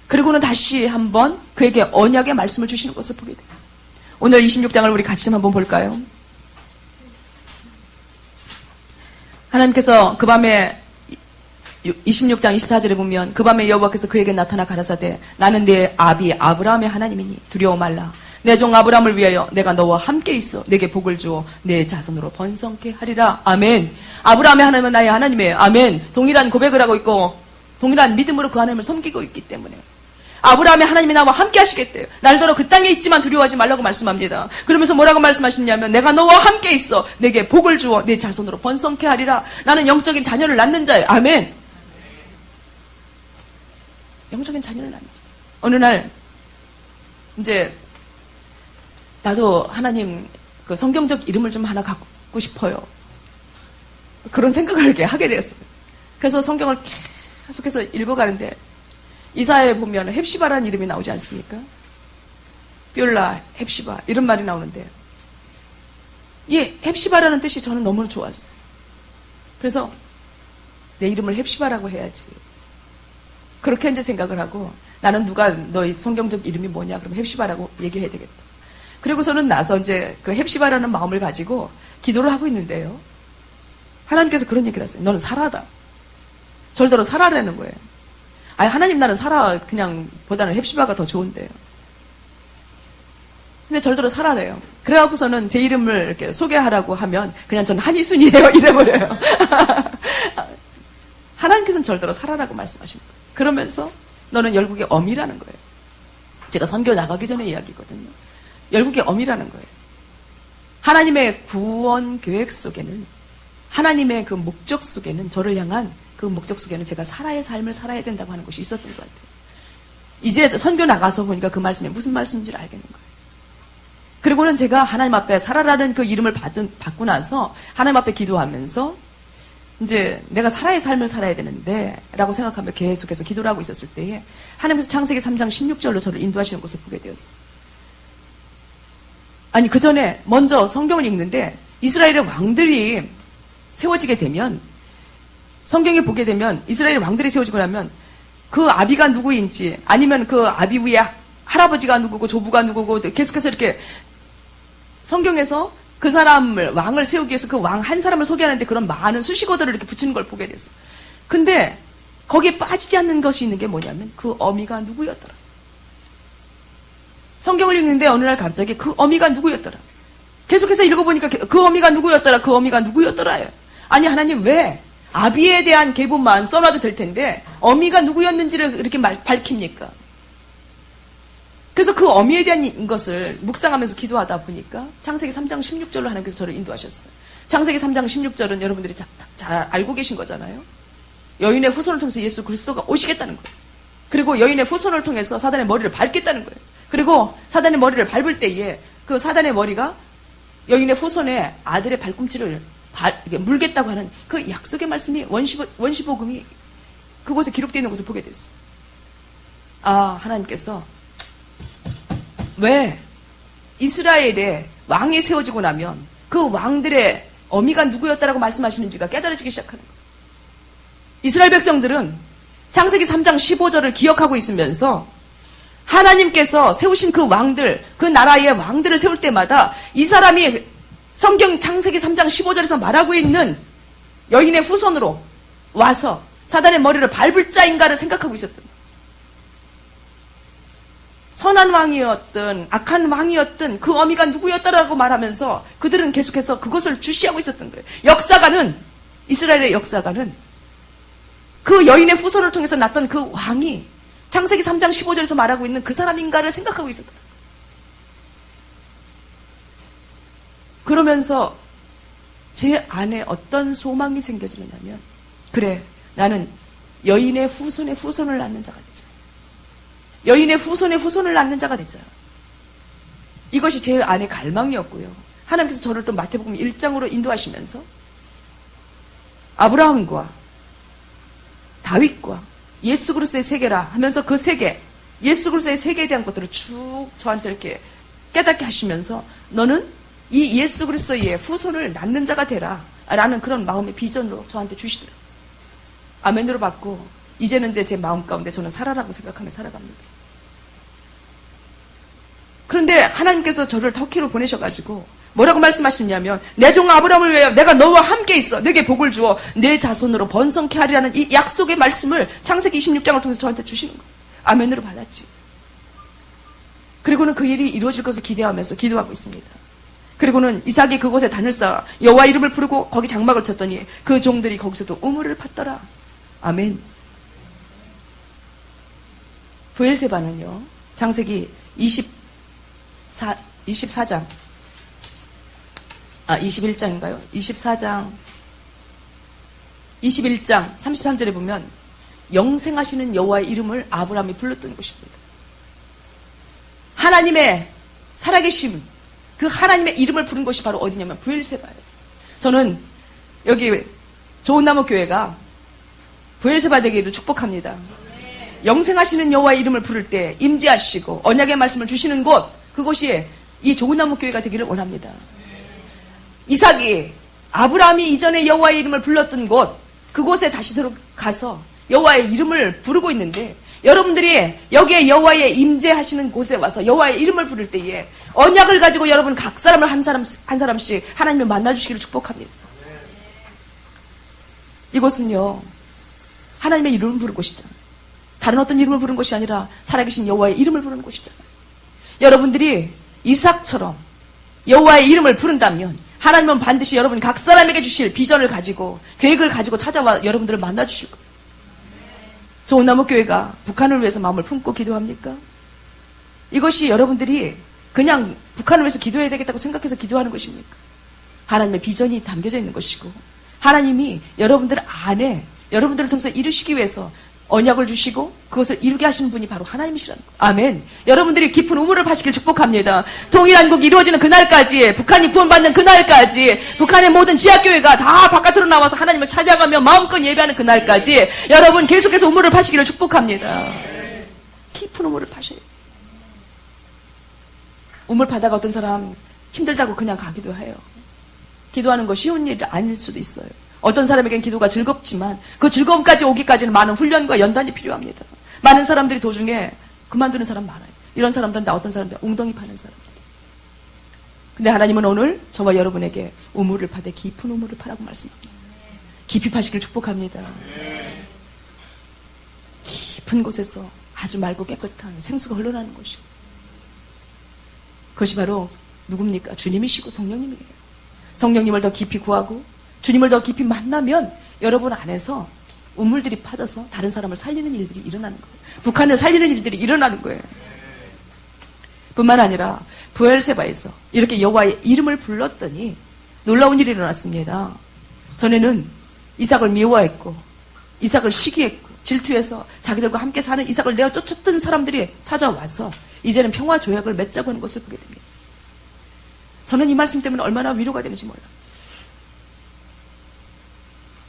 그리고는 다시 한번 그에게 언약의 말씀을 주시는 것을 보게 됩니다. 오늘 26장을 우리 같이 좀 한번 볼까요? 하나님께서 그 밤에 26장 24절에 보면 그 밤에 여호와께서 그에게 나타나 가라사대 나는 내 아비 아브라함의 하나님이니 두려워 말라. 내 종 아브라함을 위하여 내가 너와 함께 있어 내게 복을 주어 내 자손으로 번성케 하리라. 아멘. 아브라함의 하나님은 나의 하나님이에요. 아멘. 동일한 고백을 하고 있고 동일한 믿음으로 그 하나님을 섬기고 있기 때문에 아브라함의 하나님이 나와 함께 하시겠대요. 날더러 그 땅에 있지만 두려워하지 말라고 말씀합니다. 그러면서 뭐라고 말씀하시냐면 내가 너와 함께 있어 내게 복을 주어 내 자손으로 번성케 하리라. 나는 영적인 자녀를 낳는 자예요. 아멘. 영적인 자녀를 낳는 자. 어느 날 이제 나도 하나님 그 성경적 이름을 좀 하나 갖고 싶어요. 그런 생각을 이렇게 하게 되었어요. 그래서 성경을 계속해서 읽어가는데 이사야에 보면 헵시바라는 이름이 나오지 않습니까? 뷸라, 헵시바 이런 말이 나오는데 이 헵시바라는 뜻이 저는 너무 좋았어요. 그래서 내 이름을 헵시바라고 해야지. 그렇게 이제 생각을 하고 나는 누가 너의 성경적 이름이 뭐냐 그러면 헵시바라고 얘기해야 되겠다. 그리고서는 나서 이제 그 헵시바라는 마음을 가지고 기도를 하고 있는데요. 하나님께서 그런 얘기를 하세요. 너는 사라다. 절대로 사라라는 거예요. 아니 하나님 나는 사라 그냥 보다는 헵시바가 더 좋은데요. 근데 절대로 사라래요. 그래갖고서는 제 이름을 이렇게 소개하라고 하면 그냥 저는 한이순이에요 이래버려요. 하나님께서는 절대로 사라라고 말씀하시는 거예요. 그러면서 너는 열국의 어미라는 거예요. 제가 선교 나가기 전에 이야기거든요. 열국의 어미라는 거예요. 하나님의 구원 계획 속에는 하나님의 그 목적 속에는 저를 향한 그 목적 속에는 제가 사라의 삶을 살아야 된다고 하는 것이 있었던 것 같아요. 이제 선교 나가서 보니까 그 말씀이 무슨 말씀인지를 알겠는 거예요. 그리고는 제가 하나님 앞에 사라라는 그 이름을 받고 나서 하나님 앞에 기도하면서 이제 내가 사라의 삶을 살아야 되는데 라고 생각하며 계속해서 기도를 하고 있었을 때에 하나님께서 창세기 3장 16절로 저를 인도하시는 것을 보게 되었어요. 아니 그 전에 먼저 성경을 읽는데 이스라엘의 왕들이 세워지게 되면 성경에 보게 되면 이스라엘의 왕들이 세워지고 나면 그 아비가 누구인지 아니면 그 아비 위에 할아버지가 누구고 조부가 누구고 계속해서 이렇게 성경에서 그 사람을 왕을 세우기 위해서 그 왕 한 사람을 소개하는데 그런 많은 수식어들을 이렇게 붙이는 걸 보게 됐어. 근데 거기에 빠지지 않는 것이 있는 게 뭐냐면 그 어미가 누구였더라. 성경을 읽는데 어느 날 갑자기 그 어미가 누구였더라. 계속해서 읽어보니까 그 어미가 누구였더라. 그 어미가 누구였더라요. 아니 하나님 왜 아비에 대한 계보만 써놔도 될 텐데 어미가 누구였는지를 이렇게 밝힙니까? 그래서 그 어미에 대한 것을 묵상하면서 기도하다 보니까 창세기 3장 16절로 하나님께서 저를 인도하셨어요. 창세기 3장 16절은 여러분들이 잘 알고 계신 거잖아요. 여인의 후손을 통해서 예수 그리스도가 오시겠다는 거예요. 그리고 여인의 후손을 통해서 사단의 머리를 밟겠다는 거예요. 그리고 사단의 머리를 밟을 때에 그 사단의 머리가 여인의 후손의 아들의 발꿈치를 물겠다고 하는 그 약속의 말씀이 원시복음이 그곳에 기록되어 있는 것을 보게 됐어요. 아, 하나님께서 왜 이스라엘에 왕이 세워지고 나면 그 왕들의 어미가 누구였다라고 말씀하시는지가 깨달아지기 시작하는 거예요. 이스라엘 백성들은 창세기 3장 15절을 기억하고 있으면서 하나님께서 세우신 그 왕들, 그 나라의 왕들을 세울 때마다 이 사람이 성경 창세기 3장 15절에서 말하고 있는 여인의 후손으로 와서 사단의 머리를 밟을 자인가를 생각하고 있었던 거예요. 선한 왕이었든 악한 왕이었든 그 어미가 누구였다라고 말하면서 그들은 계속해서 그것을 주시하고 있었던 거예요. 역사가는, 이스라엘의 역사가는 그 여인의 후손을 통해서 났던 그 왕이 창세기 3장 15절에서 말하고 있는 그 사람인가를 생각하고 있었던 거예요. 그러면서 제 안에 어떤 소망이 생겨지느냐면, 그래, 나는 여인의 후손의 후손을 낳는 자가 되자. 여인의 후손의 후손을 낳는 자가 되자. 이것이 제 안의 갈망이었고요. 하나님께서 저를 또 마태복음 1장으로 인도하시면서 아브라함과 다윗과 예수 그리스도의 세계라 하면서 그 세계, 예수 그리스도의 세계에 대한 것들을 쭉 저한테 이렇게 깨닫게 하시면서 너는 이 예수 그리스도의 후손을 낳는 자가 되라 라는 그런 마음의 비전으로 저한테 주시더라고요. 아멘으로 받고 이제는 이제 제 마음 가운데 저는 살아라고 생각하며 살아갑니다. 그런데 하나님께서 저를 터키로 보내셔가지고 뭐라고 말씀하시냐면 내 종 아브라함을 위하여 내가 너와 함께 있어 내게 복을 주어 내 자손으로 번성케 하리라는 이 약속의 말씀을 창세기 26장을 통해서 저한테 주시는 거예요. 아멘으로 받았지. 그리고는 그 일이 이루어질 것을 기대하면서 기도하고 있습니다. 그리고는 이삭이 그곳에 단을 쌓아 여호와 이름을 부르고 거기 장막을 쳤더니 그 종들이 거기서도 우물을 팠더라. 아멘. 브엘세바는요, 창세기 21장인가요? 24장 21장 33절에 보면 영생하시는 여호와의 이름을 아브라함이 불렀던 곳입니다. 하나님의 살아계심, 그 하나님의 이름을 부른 곳이 바로 어디냐면 브엘세바예요. 저는 여기 좋은나무 교회가 브엘세바 되기를 축복합니다. 영생하시는 여호와의 이름을 부를 때 임재하시고 언약의 말씀을 주시는 곳, 그곳이 이 좋은나무 교회가 되기를 원합니다. 이삭이 아브라함이 이전에 여호와의 이름을 불렀던 곳, 그곳에 다시 들어가서 여호와의 이름을 부르고 있는데, 여러분들이 여기에 여호와의 임재하시는 곳에 와서 여호와의 이름을 부를 때에 언약을 가지고 여러분 각 사람을 한 사람씩 하나님을 만나주시기를 축복합니다. 이곳은요, 하나님의 이름을 부른 곳이잖아요. 다른 어떤 이름을 부른 곳이 아니라 살아계신 여호와의 이름을 부르는 곳이잖아요. 여러분들이 이삭처럼 여호와의 이름을 부른다면 하나님은 반드시 여러분 각 사람에게 주실 비전을 가지고 계획을 가지고 찾아와 여러분들을 만나주실 거예요. 좋은나무교회가 북한을 위해서 마음을 품고 기도합니까? 이것이 여러분들이 그냥 북한을 위해서 기도해야 되겠다고 생각해서 기도하는 것입니까? 하나님의 비전이 담겨져 있는 것이고 하나님이 여러분들 안에 여러분들을 통해서 이루시기 위해서 언약을 주시고 그것을 이루게 하시는 분이 바로 하나님이시라는 거예요. 아멘. 여러분들이 깊은 우물을 파시길 축복합니다. 통일한국이 이루어지는 그날까지, 북한이 구원받는 그날까지, 북한의 모든 지하교회가 다 바깥으로 나와서 하나님을 찬양하며 마음껏 예배하는 그날까지 여러분 계속해서 우물을 파시기를 축복합니다. 깊은 우물을 파셔요. 우물 파다가 어떤 사람 힘들다고 그냥 가기도 해요. 기도하는 거 쉬운 일이 아닐 수도 있어요. 어떤 사람에겐 기도가 즐겁지만 그 즐거움까지 오기까지는 많은 훈련과 연단이 필요합니다. 많은 사람들이 도중에 그만두는 사람 많아요. 이런 사람들은 나 어떤 사람들 웅덩이 파는 사람들. 근데 하나님은 오늘 저와 여러분에게 우물을 파되 깊은 우물을 파라고 말씀합니다. 깊이 파시길 축복합니다. 깊은 곳에서 아주 맑고 깨끗한 생수가 흘러나는 곳이요. 그것이 바로 누굽니까? 주님이시고 성령님이에요. 성령님을 더 깊이 구하고 주님을 더 깊이 만나면 여러분 안에서 우물들이 파져서 다른 사람을 살리는 일들이 일어나는 거예요. 북한을 살리는 일들이 일어나는 거예요. 뿐만 아니라 브엘세바에서 이렇게 여호와의 이름을 불렀더니 놀라운 일이 일어났습니다. 전에는 이삭을 미워했고 이삭을 시기했고 질투해서 자기들과 함께 사는 이삭을 내어 쫓았던 사람들이 찾아와서 이제는 평화 조약을 맺자고 하는 것을 보게 됩니다. 저는 이 말씀 때문에 얼마나 위로가 되는지 몰라요.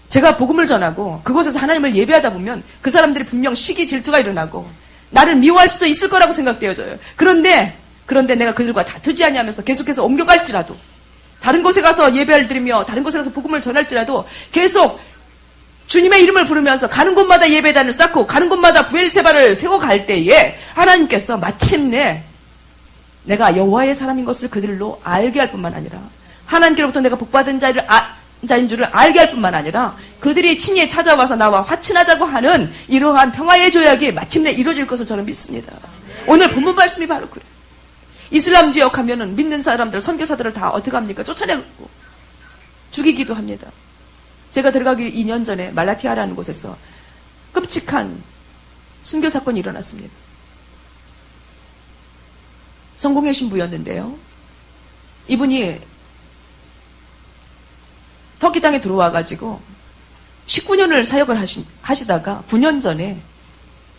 제가 복음을 전하고 그곳에서 하나님을 예배하다 보면 그 사람들이 분명 시기 질투가 일어나고 나를 미워할 수도 있을 거라고 생각되어져요. 그런데 그런데 내가 그들과 다투지 아니하면서 계속해서 옮겨갈지라도 다른 곳에 가서 예배를 드리며 다른 곳에 가서 복음을 전할지라도 계속 주님의 이름을 부르면서 가는 곳마다 예배단을 쌓고 가는 곳마다 브엘세바를 세워갈 때에 하나님께서 마침내 내가 여호와의 사람인 것을 그들로 알게 할 뿐만 아니라 하나님께로부터 내가 복받은 자인 줄을 알게 할 뿐만 아니라 그들이 친히 찾아와서 나와 화친하자고 하는 이러한 평화의 조약이 마침내 이루어질 것을 저는 믿습니다. 오늘 본문 말씀이 바로 그래요. 이슬람 지역 하면은 믿는 사람들, 선교사들을 다 어떻게 합니까? 쫓아내고 죽이기도 합니다. 제가 들어가기 2년 전에 말라티아라는 곳에서 끔찍한 순교 사건이 일어났습니다. 성공의 신부였는데요. 이분이 터키 땅에 들어와가지고 19년을 사역을 하시다가 9년 전에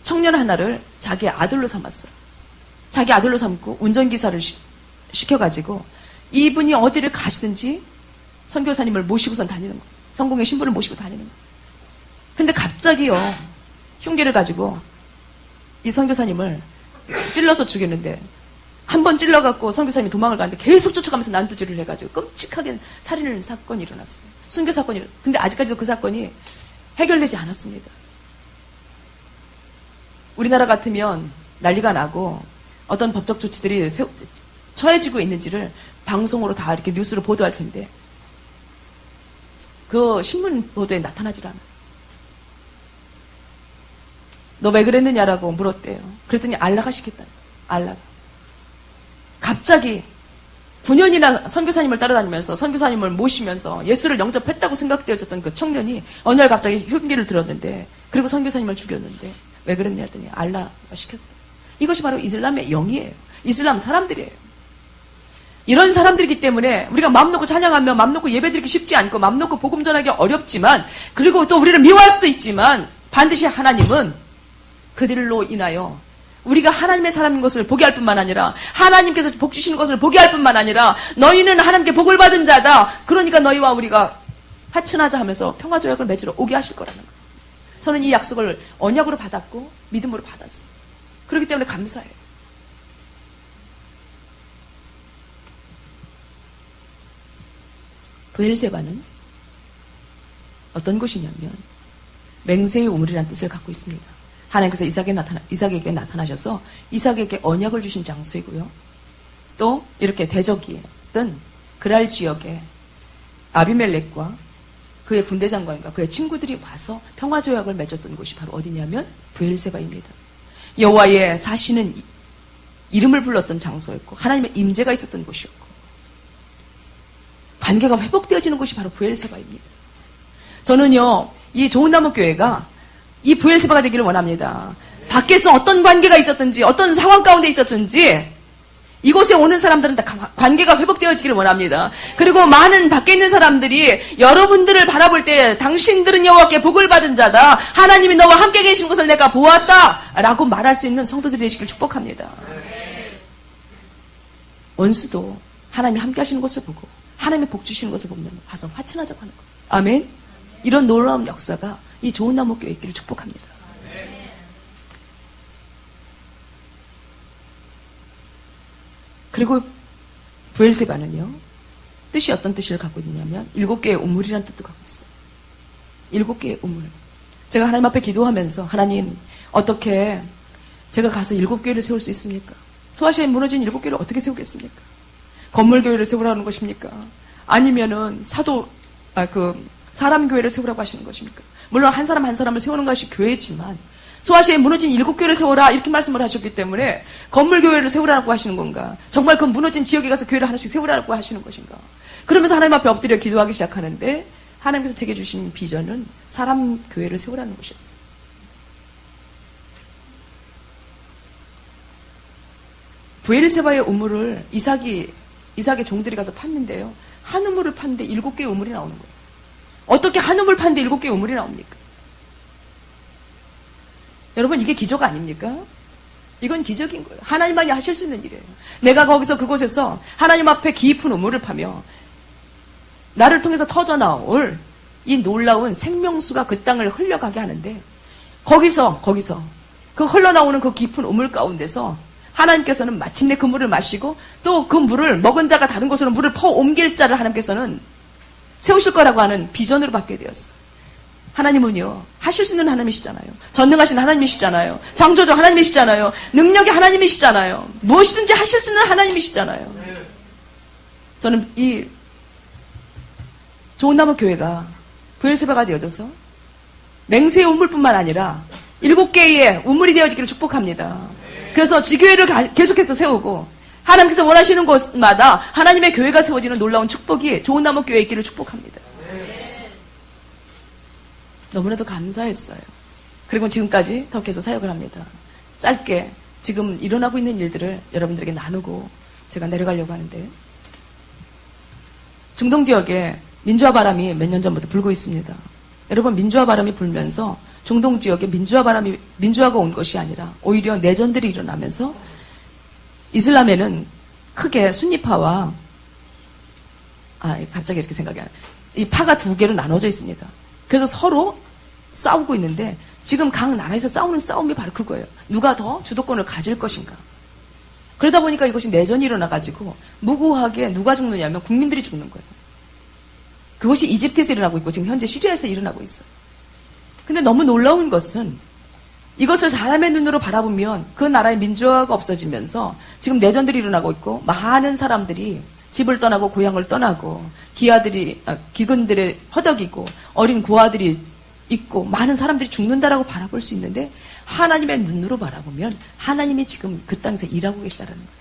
청년 하나를 자기 아들로 삼았어요. 자기 아들로 삼고 운전기사를 시켜가지고 이분이 어디를 가시든지 선교사님을 모시고선 다니는 거예요. 성공의 신부를 모시고 다니는 거예요. 근데 갑자기요, 흉기를 가지고 이 선교사님을 찔러서 죽였는데 한 번 찔러갖고 선교사님이 도망을 가는데 계속 쫓아가면서 난두질을 해가지고 끔찍하게 살인을 사건이 일어났어요. 순교 사건이. 근데 아직까지도 그 사건이 해결되지 않았습니다. 우리나라 같으면 난리가 나고 어떤 법적 조치들이 처해지고 있는지를 방송으로 다 이렇게 뉴스로 보도할 텐데 그 신문 보도에 나타나질 않아요. 너 왜 그랬느냐라고 물었대요. 그랬더니 알라가 시켰다. 알라가. 갑자기 9년이나 선교사님을 따라다니면서 선교사님을 모시면서 예수를 영접했다고 생각되어졌던 그 청년이 어느 날 갑자기 흉기를 들었는데 그리고 선교사님을 죽였는데 왜 그랬냐 했더니 알라가 시켰다. 이것이 바로 이슬람의 영이에요. 이슬람 사람들이에요. 이런 사람들이기 때문에 우리가 마음 놓고 찬양하며 마음 놓고 예배드리기 쉽지 않고 마음 놓고 복음 전하기 어렵지만 그리고 또 우리를 미워할 수도 있지만 반드시 하나님은 그들로 인하여 우리가 하나님의 사람인 것을 보게 할 뿐만 아니라 하나님께서 복 주시는 것을 보게 할 뿐만 아니라 너희는 하나님께 복을 받은 자다. 그러니까 너희와 우리가 화친하자 하면서 평화조약을 맺으러 오게 하실 거라는 거예요. 저는 이 약속을 언약으로 받았고 믿음으로 받았어요. 그렇기 때문에 감사해요. 브엘세바는 어떤 곳이냐면 맹세의 우물이라는 뜻을 갖고 있습니다. 하나님께서 이삭에게 나타나셔서 이삭에게 언약을 주신 장소이고요. 또 이렇게 대적이던 그랄 지역에 아비멜렉과 그의 군대 장관과 그의 친구들이 와서 평화조약을 맺었던 곳이 바로 어디냐면 브엘세바입니다. 여호와의 사시는 이름을 불렀던 장소였고 하나님의 임재가 있었던 곳이었고 관계가 회복되어지는 곳이 바로 브엘세바입니다. 저는요, 이 좋은 나무 교회가 이 브엘세바가 되기를 원합니다. 밖에서 어떤 관계가 있었든지 어떤 상황 가운데 있었든지 이곳에 오는 사람들은 다 관계가 회복되어지기를 원합니다. 그리고 많은 밖에 있는 사람들이 여러분들을 바라볼 때 당신들은 여호와께 복을 받은 자다. 하나님이 너와 함께 계신 것을 내가 보았다. 라고 말할 수 있는 성도들이 되시길 축복합니다. 원수도 하나님이 함께 하시는 것을 보고 하나님이 복 주시는 것을 보면 와서 화친하자고 하는 거예요. 아멘. 이런 놀라운 역사가 이 좋은 나무 교회 있기를 축복합니다. 그리고 브엘세바는요, 뜻이 어떤 뜻을 갖고 있냐면 7개의 우물이라는 뜻도 갖고 있어요. 7개의 우물. 제가 하나님 앞에 기도하면서 하나님 어떻게 제가 가서 7교회를 세울 수 있습니까? 소아시아에 무너진 7교회를 어떻게 세우겠습니까? 건물교회를 세우라는 것입니까? 아니면은 사람 교회를 세우라고 하시는 것입니까? 물론 한 사람 한 사람을 세우는 것이 교회지만 소아시아에 무너진 7교회를 세워라 이렇게 말씀을 하셨기 때문에 건물교회를 세우라고 하시는 건가? 정말 그 무너진 지역에 가서 교회를 하나씩 세우라고 하시는 것인가? 그러면서 하나님 앞에 엎드려 기도하기 시작하는데 하나님께서 제게 주신 비전은 사람 교회를 세우라는 것이었어요. 브엘세바의 우물을 이삭의 종들이 가서 팠는데요. 한 우물을 팠는데 7개의 우물이 나오는 거예요. 어떻게 한 우물 팠는데 7개의 우물이 나옵니까? 여러분, 이게 기적 아닙니까? 이건 기적인 거예요. 하나님만이 하실 수 있는 일이에요. 내가 거기서 그곳에서 하나님 앞에 깊은 우물을 파며 나를 통해서 터져나올 이 놀라운 생명수가 그 땅을 흘려가게 하는데 거기서 그 흘러나오는 그 깊은 우물 가운데서 하나님께서는 마침내 그 물을 마시고 또 그 물을 먹은 자가 다른 곳으로 물을 퍼 옮길 자를 하나님께서는 세우실 거라고 하는 비전으로 받게 되었어요. 하나님은요, 하실 수 있는 하나님이시잖아요. 전능하신 하나님이시잖아요. 창조주 하나님이시잖아요. 능력의 하나님이시잖아요. 무엇이든지 하실 수 있는 하나님이시잖아요. 저는 이 좋은 나무 교회가 부엘세바가 되어져서 맹세의 우물뿐만 아니라 7개의 우물이 되어지기를 축복합니다. 그래서 지교회를 계속해서 세우고 하나님께서 원하시는 곳마다 하나님의 교회가 세워지는 놀라운 축복이 좋은 나무 교회에 있기를 축복합니다. 너무나도 감사했어요. 그리고 지금까지 터키에서 사역을 합니다. 짧게 지금 일어나고 있는 일들을 여러분들에게 나누고 제가 내려가려고 하는데, 중동 지역에 민주화 바람이 몇 년 전부터 불고 있습니다. 여러분, 민주화 바람이 불면서 중동 지역에 민주화가 온 것이 아니라 오히려 내전들이 일어나면서 이슬람에는 크게 순니파와 갑자기 이렇게 생각이 나요. 이 파가 두 개로 나눠져 있습니다. 그래서 서로 싸우고 있는데 지금 각 나라에서 싸우는 싸움이 바로 그거예요. 누가 더 주도권을 가질 것인가. 그러다 보니까 이것이 내전이 일어나가지고 무고하게 누가 죽느냐면 국민들이 죽는 거예요. 그것이 이집트에서 일어나고 있고 지금 현재 시리아에서 일어나고 있어요. 근데 너무 놀라운 것은 이것을 사람의 눈으로 바라보면 그 나라의 민주화가 없어지면서 지금 내전들이 일어나고 있고 많은 사람들이 집을 떠나고 고향을 떠나고 기근들의 허덕이고 어린 고아들이 있고 많은 사람들이 죽는다라고 바라볼 수 있는데 하나님의 눈으로 바라보면 하나님이 지금 그 땅에서 일하고 계시다라는 거예요.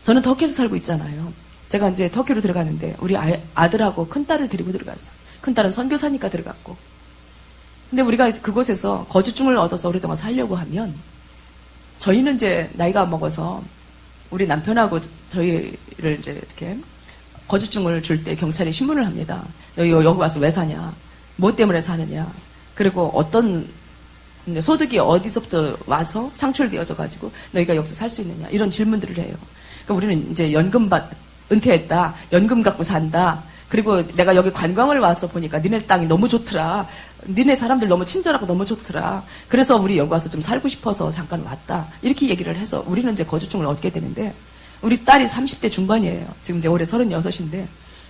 저는 터키에서 살고 있잖아요. 제가 이제 터키로 들어가는데 우리 아들하고 큰딸을 데리고 들어갔어요. 큰딸은 선교사니까 들어갔고. 근데 우리가 그곳에서 거주증을 얻어서 오랫동안 살려고 하면 저희는 이제 나이가 먹어서 우리 남편하고 저희를 이제 이렇게 거주증을 줄 때 경찰이 신문을 합니다. 여기 와서 왜 사냐? 뭐 때문에 사느냐? 그리고 어떤 소득이 어디서부터 와서 창출되어져 가지고 너희가 여기서 살 수 있느냐? 이런 질문들을 해요. 그러니까 우리는 이제 은퇴했다. 연금 갖고 산다. 그리고 내가 여기 관광을 와서 보니까 니네 땅이 너무 좋더라. 니네 사람들 너무 친절하고 너무 좋더라. 그래서 우리 여기 와서 좀 살고 싶어서 잠깐 왔다. 이렇게 얘기를 해서 우리는 이제 거주증을 얻게 되는데 우리 딸이 30대 중반이에요. 지금 이제 올해 36인데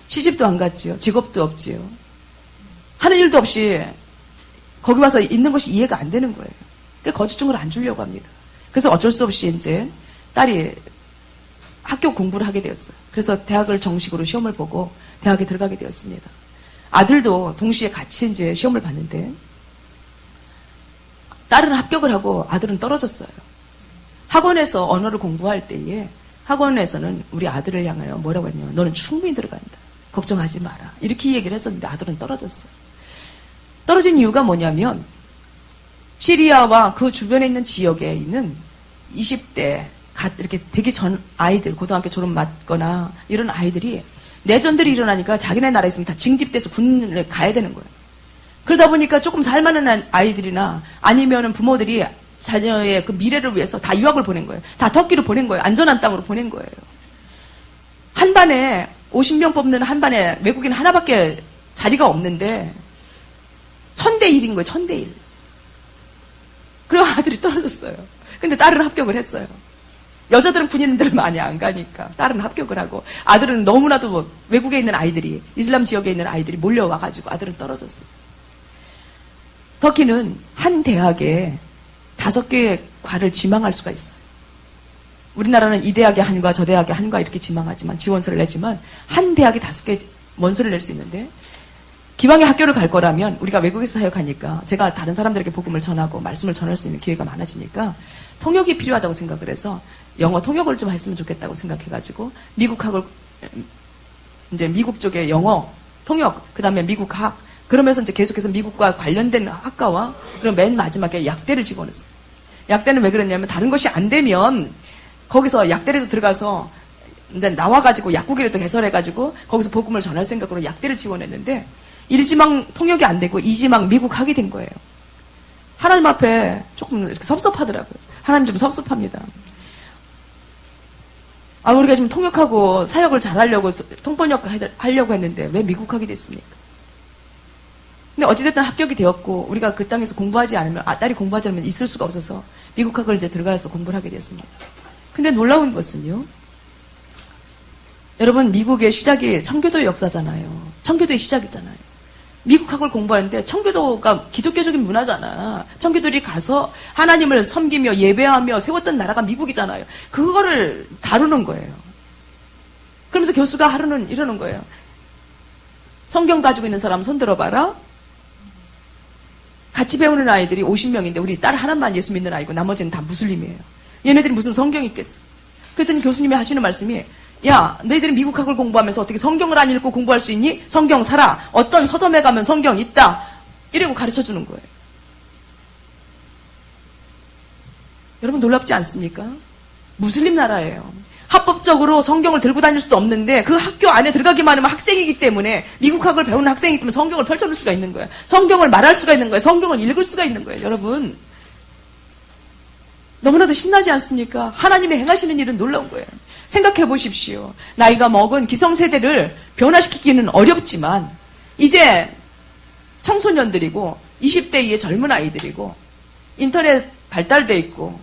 시집도 안 갔지요. 직업도 없지요. 하는 일도 없이 거기 와서 있는 것이 이해가 안 되는 거예요. 그러니까 거주증을 안 주려고 합니다. 그래서 어쩔 수 없이 이제 딸이 학교 공부를 하게 되었어요. 그래서 대학을 정식으로 시험을 보고 대학에 들어가게 되었습니다. 아들도 동시에 같이 이제 시험을 봤는데 딸은 합격을 하고 아들은 떨어졌어요. 학원에서 언어를 공부할 때에 학원에서는 우리 아들을 향하여 뭐라고 했냐면 너는 충분히 들어간다. 걱정하지 마라. 이렇게 얘기를 했었는데 아들은 떨어졌어요. 떨어진 이유가 뭐냐면 시리아와 그 주변에 있는 지역에 있는 20대 이렇게 되기 전 아이들, 고등학교 졸업 맞거나 이런 아이들이 내전들이 일어나니까 자기네 나라에 있으면 다 징집돼서 군을 가야 되는 거예요. 그러다 보니까 조금 살만한 아이들이나 아니면은 부모들이 자녀의 그 미래를 위해서 다 유학을 보낸 거예요. 다 터키로 보낸 거예요. 안전한 땅으로 보낸 거예요. 한 반에 50명 뽑는 한 반에 외국인 하나밖에 자리가 없는데 1000대1인 거예요. 1000대1. 그리고 아들이 떨어졌어요. 근데 딸은 합격을 했어요. 여자들은 군인들 많이 안 가니까 딸은 합격을 하고 아들은 너무나도 뭐 외국에 있는 아이들이 이슬람 지역에 있는 아이들이 몰려와가지고 아들은 떨어졌어요. 터키는 한 대학에 5개의 과를 지망할 수가 있어요. 우리나라는 이 대학에 한과 저 대학에 한과 이렇게 지망하지만 지원서를 내지만 한 대학에 5개 원서를 낼 수 있는데 기왕에 학교를 갈 거라면 우리가 외국에서 사역하니까 제가 다른 사람들에게 복음을 전하고 말씀을 전할 수 있는 기회가 많아지니까 통역이 필요하다고 생각을 해서 영어 통역을 좀 했으면 좋겠다고 생각해가지고 미국학을 이제 미국 쪽에 영어 통역 그다음에 미국학 그러면서 이제 계속해서 미국과 관련된 학과와 그리고 맨 마지막에 약대를 집어넣었어요. 약대는 왜 그랬냐면 다른 것이 안 되면 거기서 약대에도 들어가서 근데 나와가지고 약국이라도 개설해가지고 거기서 복음을 전할 생각으로 약대를 지원했는데 1지망 통역이 안 되고 2지망 미국학이 된 거예요. 하나님 앞에 조금 이렇게 섭섭하더라고요. 하나님 좀 섭섭합니다. 우리가 좀 통역하고 사역을 잘하려고 통번역 하려고 했는데 왜 미국학이 됐습니까? 근데 어찌됐든 합격이 되었고, 우리가 그 땅에서 공부하지 않으면, 딸이 공부하지 않으면 있을 수가 없어서 미국학을 이제 들어가서 공부를 하게 되었습니다. 근데 놀라운 것은요, 여러분, 미국의 시작이 청교도의 역사잖아요. 청교도의 시작이잖아요. 미국학을 공부하는데 청교도가 기독교적인 문화잖아. 청교도들이 가서 하나님을 섬기며 예배하며 세웠던 나라가 미국이잖아요. 그거를 다루는 거예요. 그러면서 교수가 하루는 이러는 거예요. 성경 가지고 있는 사람 손 들어봐라. 같이 배우는 아이들이 50명인데 우리 딸 하나만 예수 믿는 아이고 나머지는 다 무슬림이에요. 얘네들이 무슨 성경이 있겠어. 그랬더니 교수님이 하시는 말씀이, 야, 너희들이 미국학을 공부하면서 어떻게 성경을 안 읽고 공부할 수 있니? 성경 사라. 어떤 서점에 가면 성경 있다. 이러고 가르쳐주는 거예요. 여러분 놀랍지 않습니까? 무슬림 나라예요. 합법적으로 성경을 들고 다닐 수도 없는데 그 학교 안에 들어가기만 하면 학생이기 때문에, 미국학을 배우는 학생이기 때문에 성경을 펼쳐놓을 수가 있는 거예요. 성경을 말할 수가 있는 거예요. 성경을 읽을 수가 있는 거예요. 여러분 너무나도 신나지 않습니까? 하나님의 행하시는 일은 놀라운 거예요. 생각해 보십시오. 나이가 먹은 기성세대를 변화시키기는 어렵지만 이제 청소년들이고 20대 이의 젊은 아이들이고 인터넷 발달돼 있고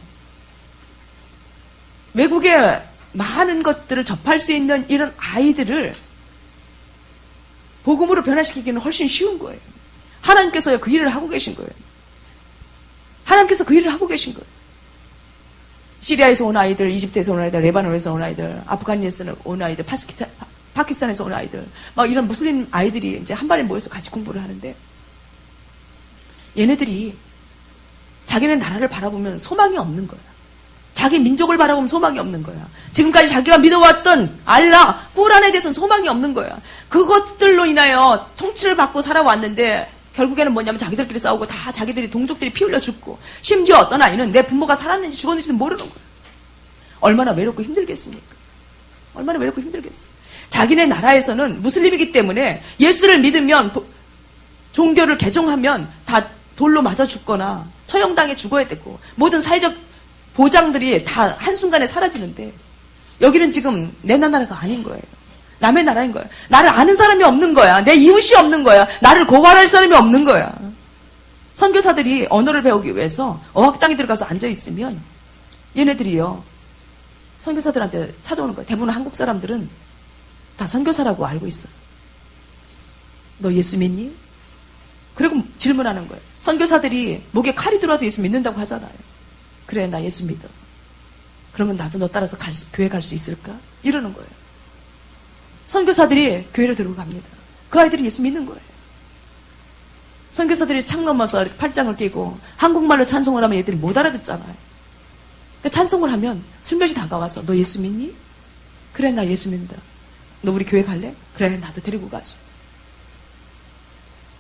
외국의 많은 것들을 접할 수 있는 이런 아이들을 복음으로 변화시키기는 훨씬 쉬운 거예요. 하나님께서 그 일을 하고 계신 거예요. 하나님께서 그 일을 하고 계신 거예요. 시리아에서 온 아이들, 이집트에서 온 아이들, 레바논에서 온 아이들, 아프가니스탄에서 온 아이들, 파키스탄에서 온 아이들, 막 이런 무슬림 아이들이 이제 한 발에 모여서 같이 공부를 하는데, 얘네들이 자기네 나라를 바라보면 소망이 없는 거야. 자기 민족을 바라보면 소망이 없는 거야. 지금까지 자기가 믿어왔던 알라, 꾸란에 대해서는 소망이 없는 거야. 그것들로 인하여 통치를 받고 살아왔는데 결국에는 뭐냐면 자기들끼리 싸우고 다 자기들이 동족들이 피 흘려 죽고, 심지어 어떤 아이는 내 부모가 살았는지 죽었는지도 모르는 거야. 얼마나 외롭고 힘들겠습니까? 얼마나 외롭고 힘들겠어. 자기네 나라에서는 무슬림이기 때문에 예수를 믿으면 종교를 개종하면 다 돌로 맞아 죽거나 처형당해 죽어야 되고 모든 사회적 보장들이 다 한순간에 사라지는데, 여기는 지금 내 나라가 아닌 거예요. 남의 나라인 거야. 나를 아는 사람이 없는 거야. 내 이웃이 없는 거야. 나를 고발할 사람이 없는 거야. 선교사들이 언어를 배우기 위해서 어학당에 들어가서 앉아있으면 얘네들이요, 선교사들한테 찾아오는 거야. 대부분 한국 사람들은 다 선교사라고 알고 있어. 너 예수 믿니? 그리고 질문하는 거예요. 선교사들이 목에 칼이 들어와도 예수 믿는다고 하잖아요. 그래, 나 예수 믿어. 그러면 나도 너 따라서 교회 갈 수 있을까? 이러는 거예요. 선교사들이 교회를 들고 갑니다. 그 아이들이 예수 믿는 거예요. 선교사들이 창 넘어서 팔짱을 끼고 한국말로 찬송을 하면 얘들이 못 알아듣잖아요. 그러니까 찬송을 하면 슬며시 다가와서 너 예수 믿니? 그래, 나 예수 믿는다. 너 우리 교회 갈래? 그래, 나도 데리고 가죠.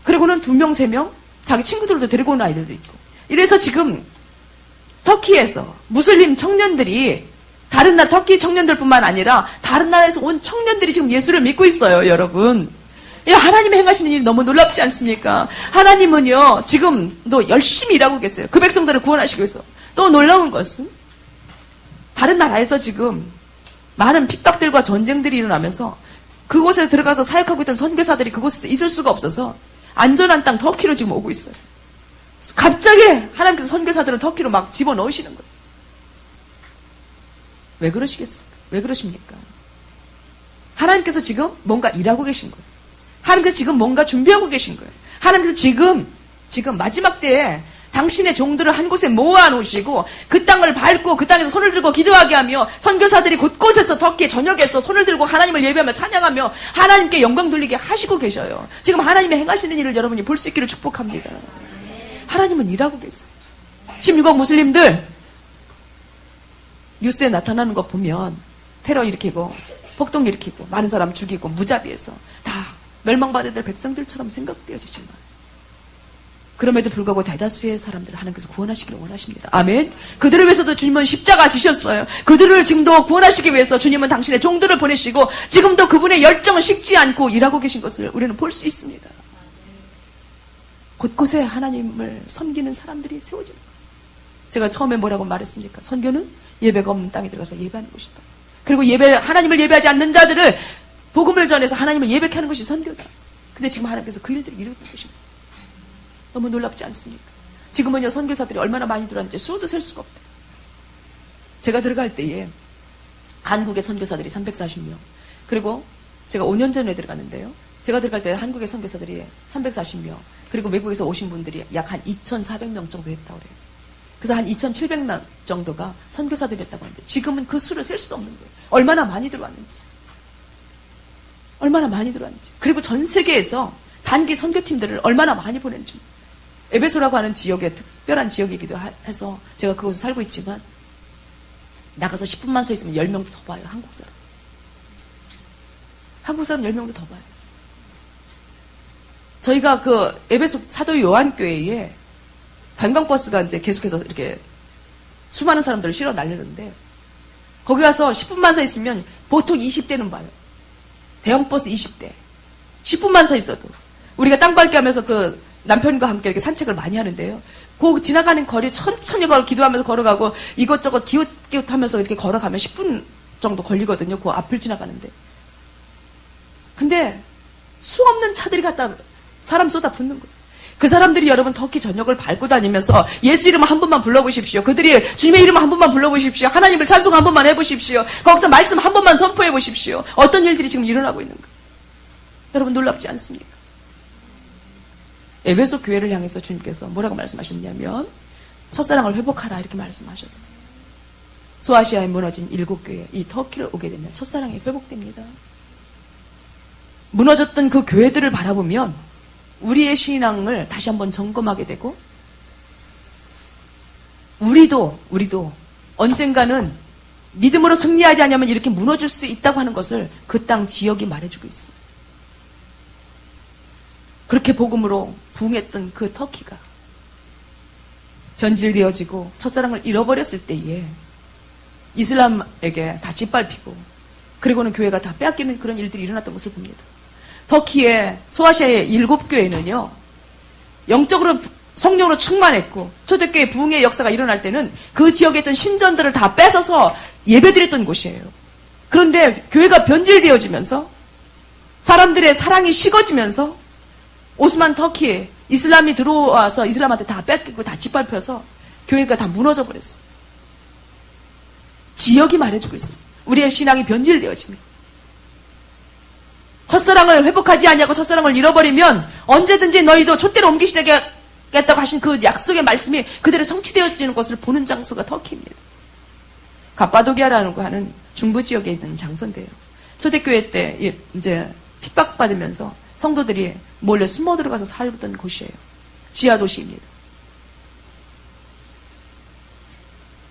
그리고는 2명, 3명 자기 친구들도 데리고 온 아이들도 있고. 이래서 지금 터키에서 무슬림 청년들이, 다른 나라 터키 청년들뿐만 아니라 다른 나라에서 온 청년들이 지금 예수를 믿고 있어요. 여러분, 하나님이 행하시는 일이 너무 놀랍지 않습니까? 하나님은요 지금도 열심히 일하고 계세요. 그 백성들을 구원하시기 위해서. 또 놀라운 것은 다른 나라에서 지금 많은 핍박들과 전쟁들이 일어나면서 그곳에 들어가서 사역하고 있던 선교사들이 그곳에서 있을 수가 없어서 안전한 땅 터키로 지금 오고 있어요. 갑자기 하나님께서 선교사들을 터키로 막 집어넣으시는 거예요. 왜 그러시겠습니까? 왜 그러십니까? 하나님께서 지금 뭔가 일하고 계신 거예요. 하나님께서 지금 뭔가 준비하고 계신 거예요. 하나님께서 지금 마지막 때에 당신의 종들을 한 곳에 모아놓으시고 그 땅을 밟고 그 땅에서 손을 들고 기도하게 하며 선교사들이 곳곳에서 터키의 전역에서 손을 들고 하나님을 예배하며 찬양하며 하나님께 영광 돌리게 하시고 계셔요. 지금 하나님의 행하시는 일을 여러분이 볼 수 있기를 축복합니다. 하나님은 일하고 계세요. 16억 무슬림들 뉴스에 나타나는 거 보면 테러 일으키고 폭동 일으키고 많은 사람 죽이고 무자비해서 다 멸망받아야 될 백성들처럼 생각되어지지만 그럼에도 불구하고 대다수의 사람들을 하나님께서 구원하시기를 원하십니다. 아멘. 그들을 위해서도 주님은 십자가 지셨어요. 그들을 지금도 구원하시기 위해서 주님은 당신의 종들을 보내시고 지금도 그분의 열정은 식지 않고 일하고 계신 것을 우리는 볼 수 있습니다. 곳곳에 하나님을 섬기는 사람들이 세워지는 거예요. 제가 처음에 뭐라고 말했습니까? 선교는 예배가 없는 땅에 들어가서 예배하는 것이다. 그리고 하나님을 예배하지 않는 자들을 복음을 전해서 하나님을 예배케 하는 것이 선교다. 근데 지금 하나님께서 그 일들을 이루고 계십니다. 너무 놀랍지 않습니까? 지금은요, 선교사들이 얼마나 많이 들어왔는지 수도 셀 수가 없대요. 제가 들어갈 때에 한국의 선교사들이 340명, 그리고 제가 5년 전에 들어갔는데요. 제가 들어갈 때 한국의 선교사들이 340명, 그리고 외국에서 오신 분들이 약 한 2,400명 정도 됐다고 그래요. 그래서 한 2,700명 정도가 선교사들이었다고 하는데 지금은 그 수를 셀 수도 없는 거예요. 얼마나 많이 들어왔는지. 얼마나 많이 들어왔는지. 그리고 전 세계에서 단기 선교팀들을 얼마나 많이 보냈는지. 에베소라고 하는 지역에 특별한 지역이기도 해서 제가 그곳에 살고 있지만 나가서 10분만 서 있으면 10명도 더 봐요. 한국 사람. 한국 사람 10명도 더 봐요. 저희가 그 에베소 사도 요한교회에 관광버스가 이제 계속해서 이렇게 수많은 사람들을 실어 날리는데 거기 가서 10분만 서 있으면 보통 20대는 봐요. 대형버스 20대. 10분만 서 있어도. 우리가 땅 밟기 하면서 그 남편과 함께 이렇게 산책을 많이 하는데요. 그 지나가는 거리 천천히 기도하면서 걸어가고 이것저것 기웃기웃하면서 이렇게 걸어가면 10분 정도 걸리거든요. 그 앞을 지나가는데. 근데 수없는 차들이 갖다 사람 쏟아 붓는 거예요. 그 사람들이 여러분 터키 전역을 밟고 다니면서 예수 이름 한 번만 불러보십시오. 그들이 주님의 이름 한 번만 불러보십시오. 하나님을 찬송 한 번만 해보십시오. 거기서 말씀 한 번만 선포해 보십시오. 어떤 일들이 지금 일어나고 있는가. 여러분 놀랍지 않습니까? 에베소 교회를 향해서 주님께서 뭐라고 말씀하셨냐면 첫사랑을 회복하라 이렇게 말씀하셨어요. 소아시아에 무너진 7교회, 이 터키를 오게 되면 첫사랑이 회복됩니다. 무너졌던 그 교회들을 바라보면 우리의 신앙을 다시 한번 점검하게 되고 우리도 언젠가는 믿음으로 승리하지 않으면 이렇게 무너질 수도 있다고 하는 것을 그 땅 지역이 말해주고 있어요. 그렇게 복음으로 부흥했던 그 터키가 변질되어지고 첫사랑을 잃어버렸을 때에 이슬람에게 다 짓밟히고 그리고는 교회가 다 빼앗기는 그런 일들이 일어났던 것을 봅니다. 터키의 소아시아의 7교회는요. 영적으로 성령으로 충만했고 초대교회 부흥의 역사가 일어날 때는 그 지역에 있던 신전들을 다 뺏어서 예배드렸던 곳이에요. 그런데 교회가 변질되어지면서 사람들의 사랑이 식어지면서 오스만 터키에 이슬람이 들어와서 이슬람한테 다 뺏기고 다 짓밟혀서 교회가 다 무너져 버렸어요. 지역이 말해주고 있어요. 우리의 신앙이 변질되어집니다. 첫사랑을 회복하지 아니하고 첫사랑을 잃어버리면 언제든지 너희도 촛대로 옮기시겠다고 하신 그 약속의 말씀이 그대로 성취되어지는 것을 보는 장소가 터키입니다. 갑바도기아라는 거 하는 중부 지역에 있는 장소인데요. 초대교회 때 이제 핍박받으면서 성도들이 몰래 숨어 들어가서 살던 곳이에요. 지하 도시입니다.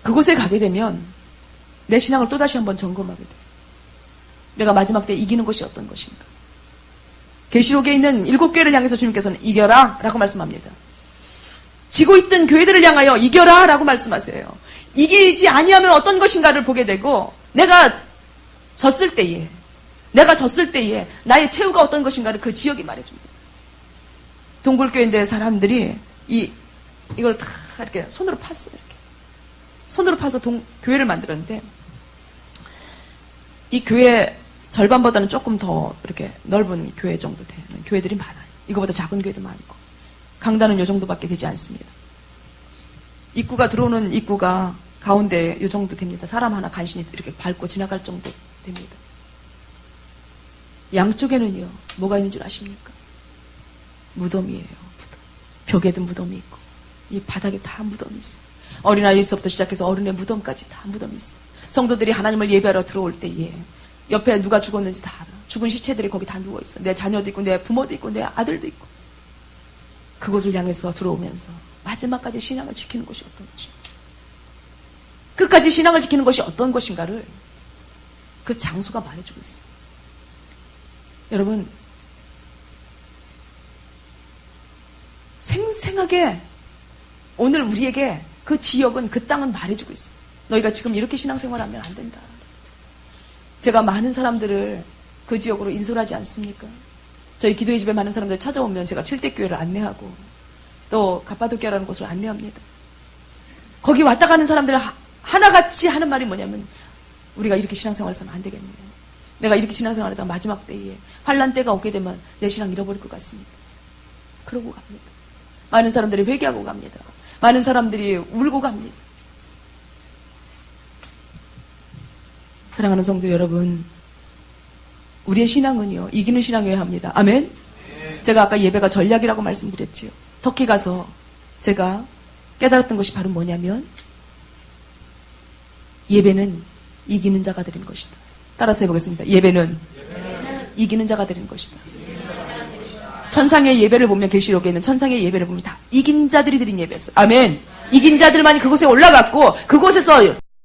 그곳에 가게 되면 내 신앙을 또다시 한번 점검하게 돼요. 내가 마지막 때 이기는 것이 어떤 것인가. 계시록에 있는 7교회를 향해서 주님께서는 이겨라 라고 말씀합니다. 지고 있던 교회들을 향하여 이겨라 라고 말씀하세요. 이기지 아니하면 어떤 것인가를 보게 되고 내가 졌을 때에 나의 최후가 어떤 것인가를 그 지역이 말해줍니다. 동굴교회인데 사람들이 이걸 다 이렇게 손으로 팠어요. 이렇게. 손으로 파서 교회를 만들었는데 이 교회 절반보다는 조금 더 이렇게 넓은 교회 정도 되는 교회들이 많아요. 이거보다 작은 교회도 많고 강단은 이 정도밖에 되지 않습니다. 입구가 들어오는 입구가 가운데 이 정도 됩니다. 사람 하나 간신히 이렇게 밟고 지나갈 정도 됩니다. 양쪽에는요 뭐가 있는 줄 아십니까? 무덤이에요. 무덤. 벽에도 무덤이 있고 이 바닥에 다 무덤이 있어요. 어린아이에서부터 시작해서 어른의 무덤까지 다 무덤이 있어요. 성도들이 하나님을 예배하러 들어올 때에 옆에 누가 죽었는지 다 알아. 죽은 시체들이 거기 다 누워있어. 내 자녀도 있고 내 부모도 있고 내 아들도 있고. 그곳을 향해서 들어오면서 마지막까지 신앙을 지키는 것이 어떤 것인가. 끝까지 신앙을 지키는 것이 어떤 것인가를 그 장소가 말해주고 있어. 여러분 생생하게 오늘 우리에게 그 지역은 그 땅은 말해주고 있어. 너희가 지금 이렇게 신앙생활하면 안 된다. 제가 많은 사람들을 그 지역으로 인솔하지 않습니까? 저희 기도의 집에 많은 사람들 찾아오면 제가 7대교회를 안내하고 또 갑바도기아라는 곳을 안내합니다. 거기 왔다 가는 사람들 하나같이 하는 말이 뭐냐면 우리가 이렇게 신앙생활해서는 안 되겠네요. 내가 이렇게 신앙생활하다가 마지막 때에 환란 때가 오게 되면 내 신앙 잃어버릴 것 같습니다. 그러고 갑니다. 많은 사람들이 회개하고 갑니다. 많은 사람들이 울고 갑니다. 사랑하는 성도 여러분, 우리의 신앙은요, 이기는 신앙이어야 합니다. 아멘? 제가 아까 예배가 전략이라고 말씀드렸지요. 터키 가서 제가 깨달았던 것이 바로 뭐냐면, 예배는 이기는 자가 드리는 것이다. 따라서 해보겠습니다. 예배는 이기는 자가 드리는 것이다. 천상의 예배를 보면, 계시록에 있는 천상의 예배를 보면 다 이긴 자들이 드린 예배였어요. 아멘. 이긴 자들만이 그곳에 올라갔고, 그곳에서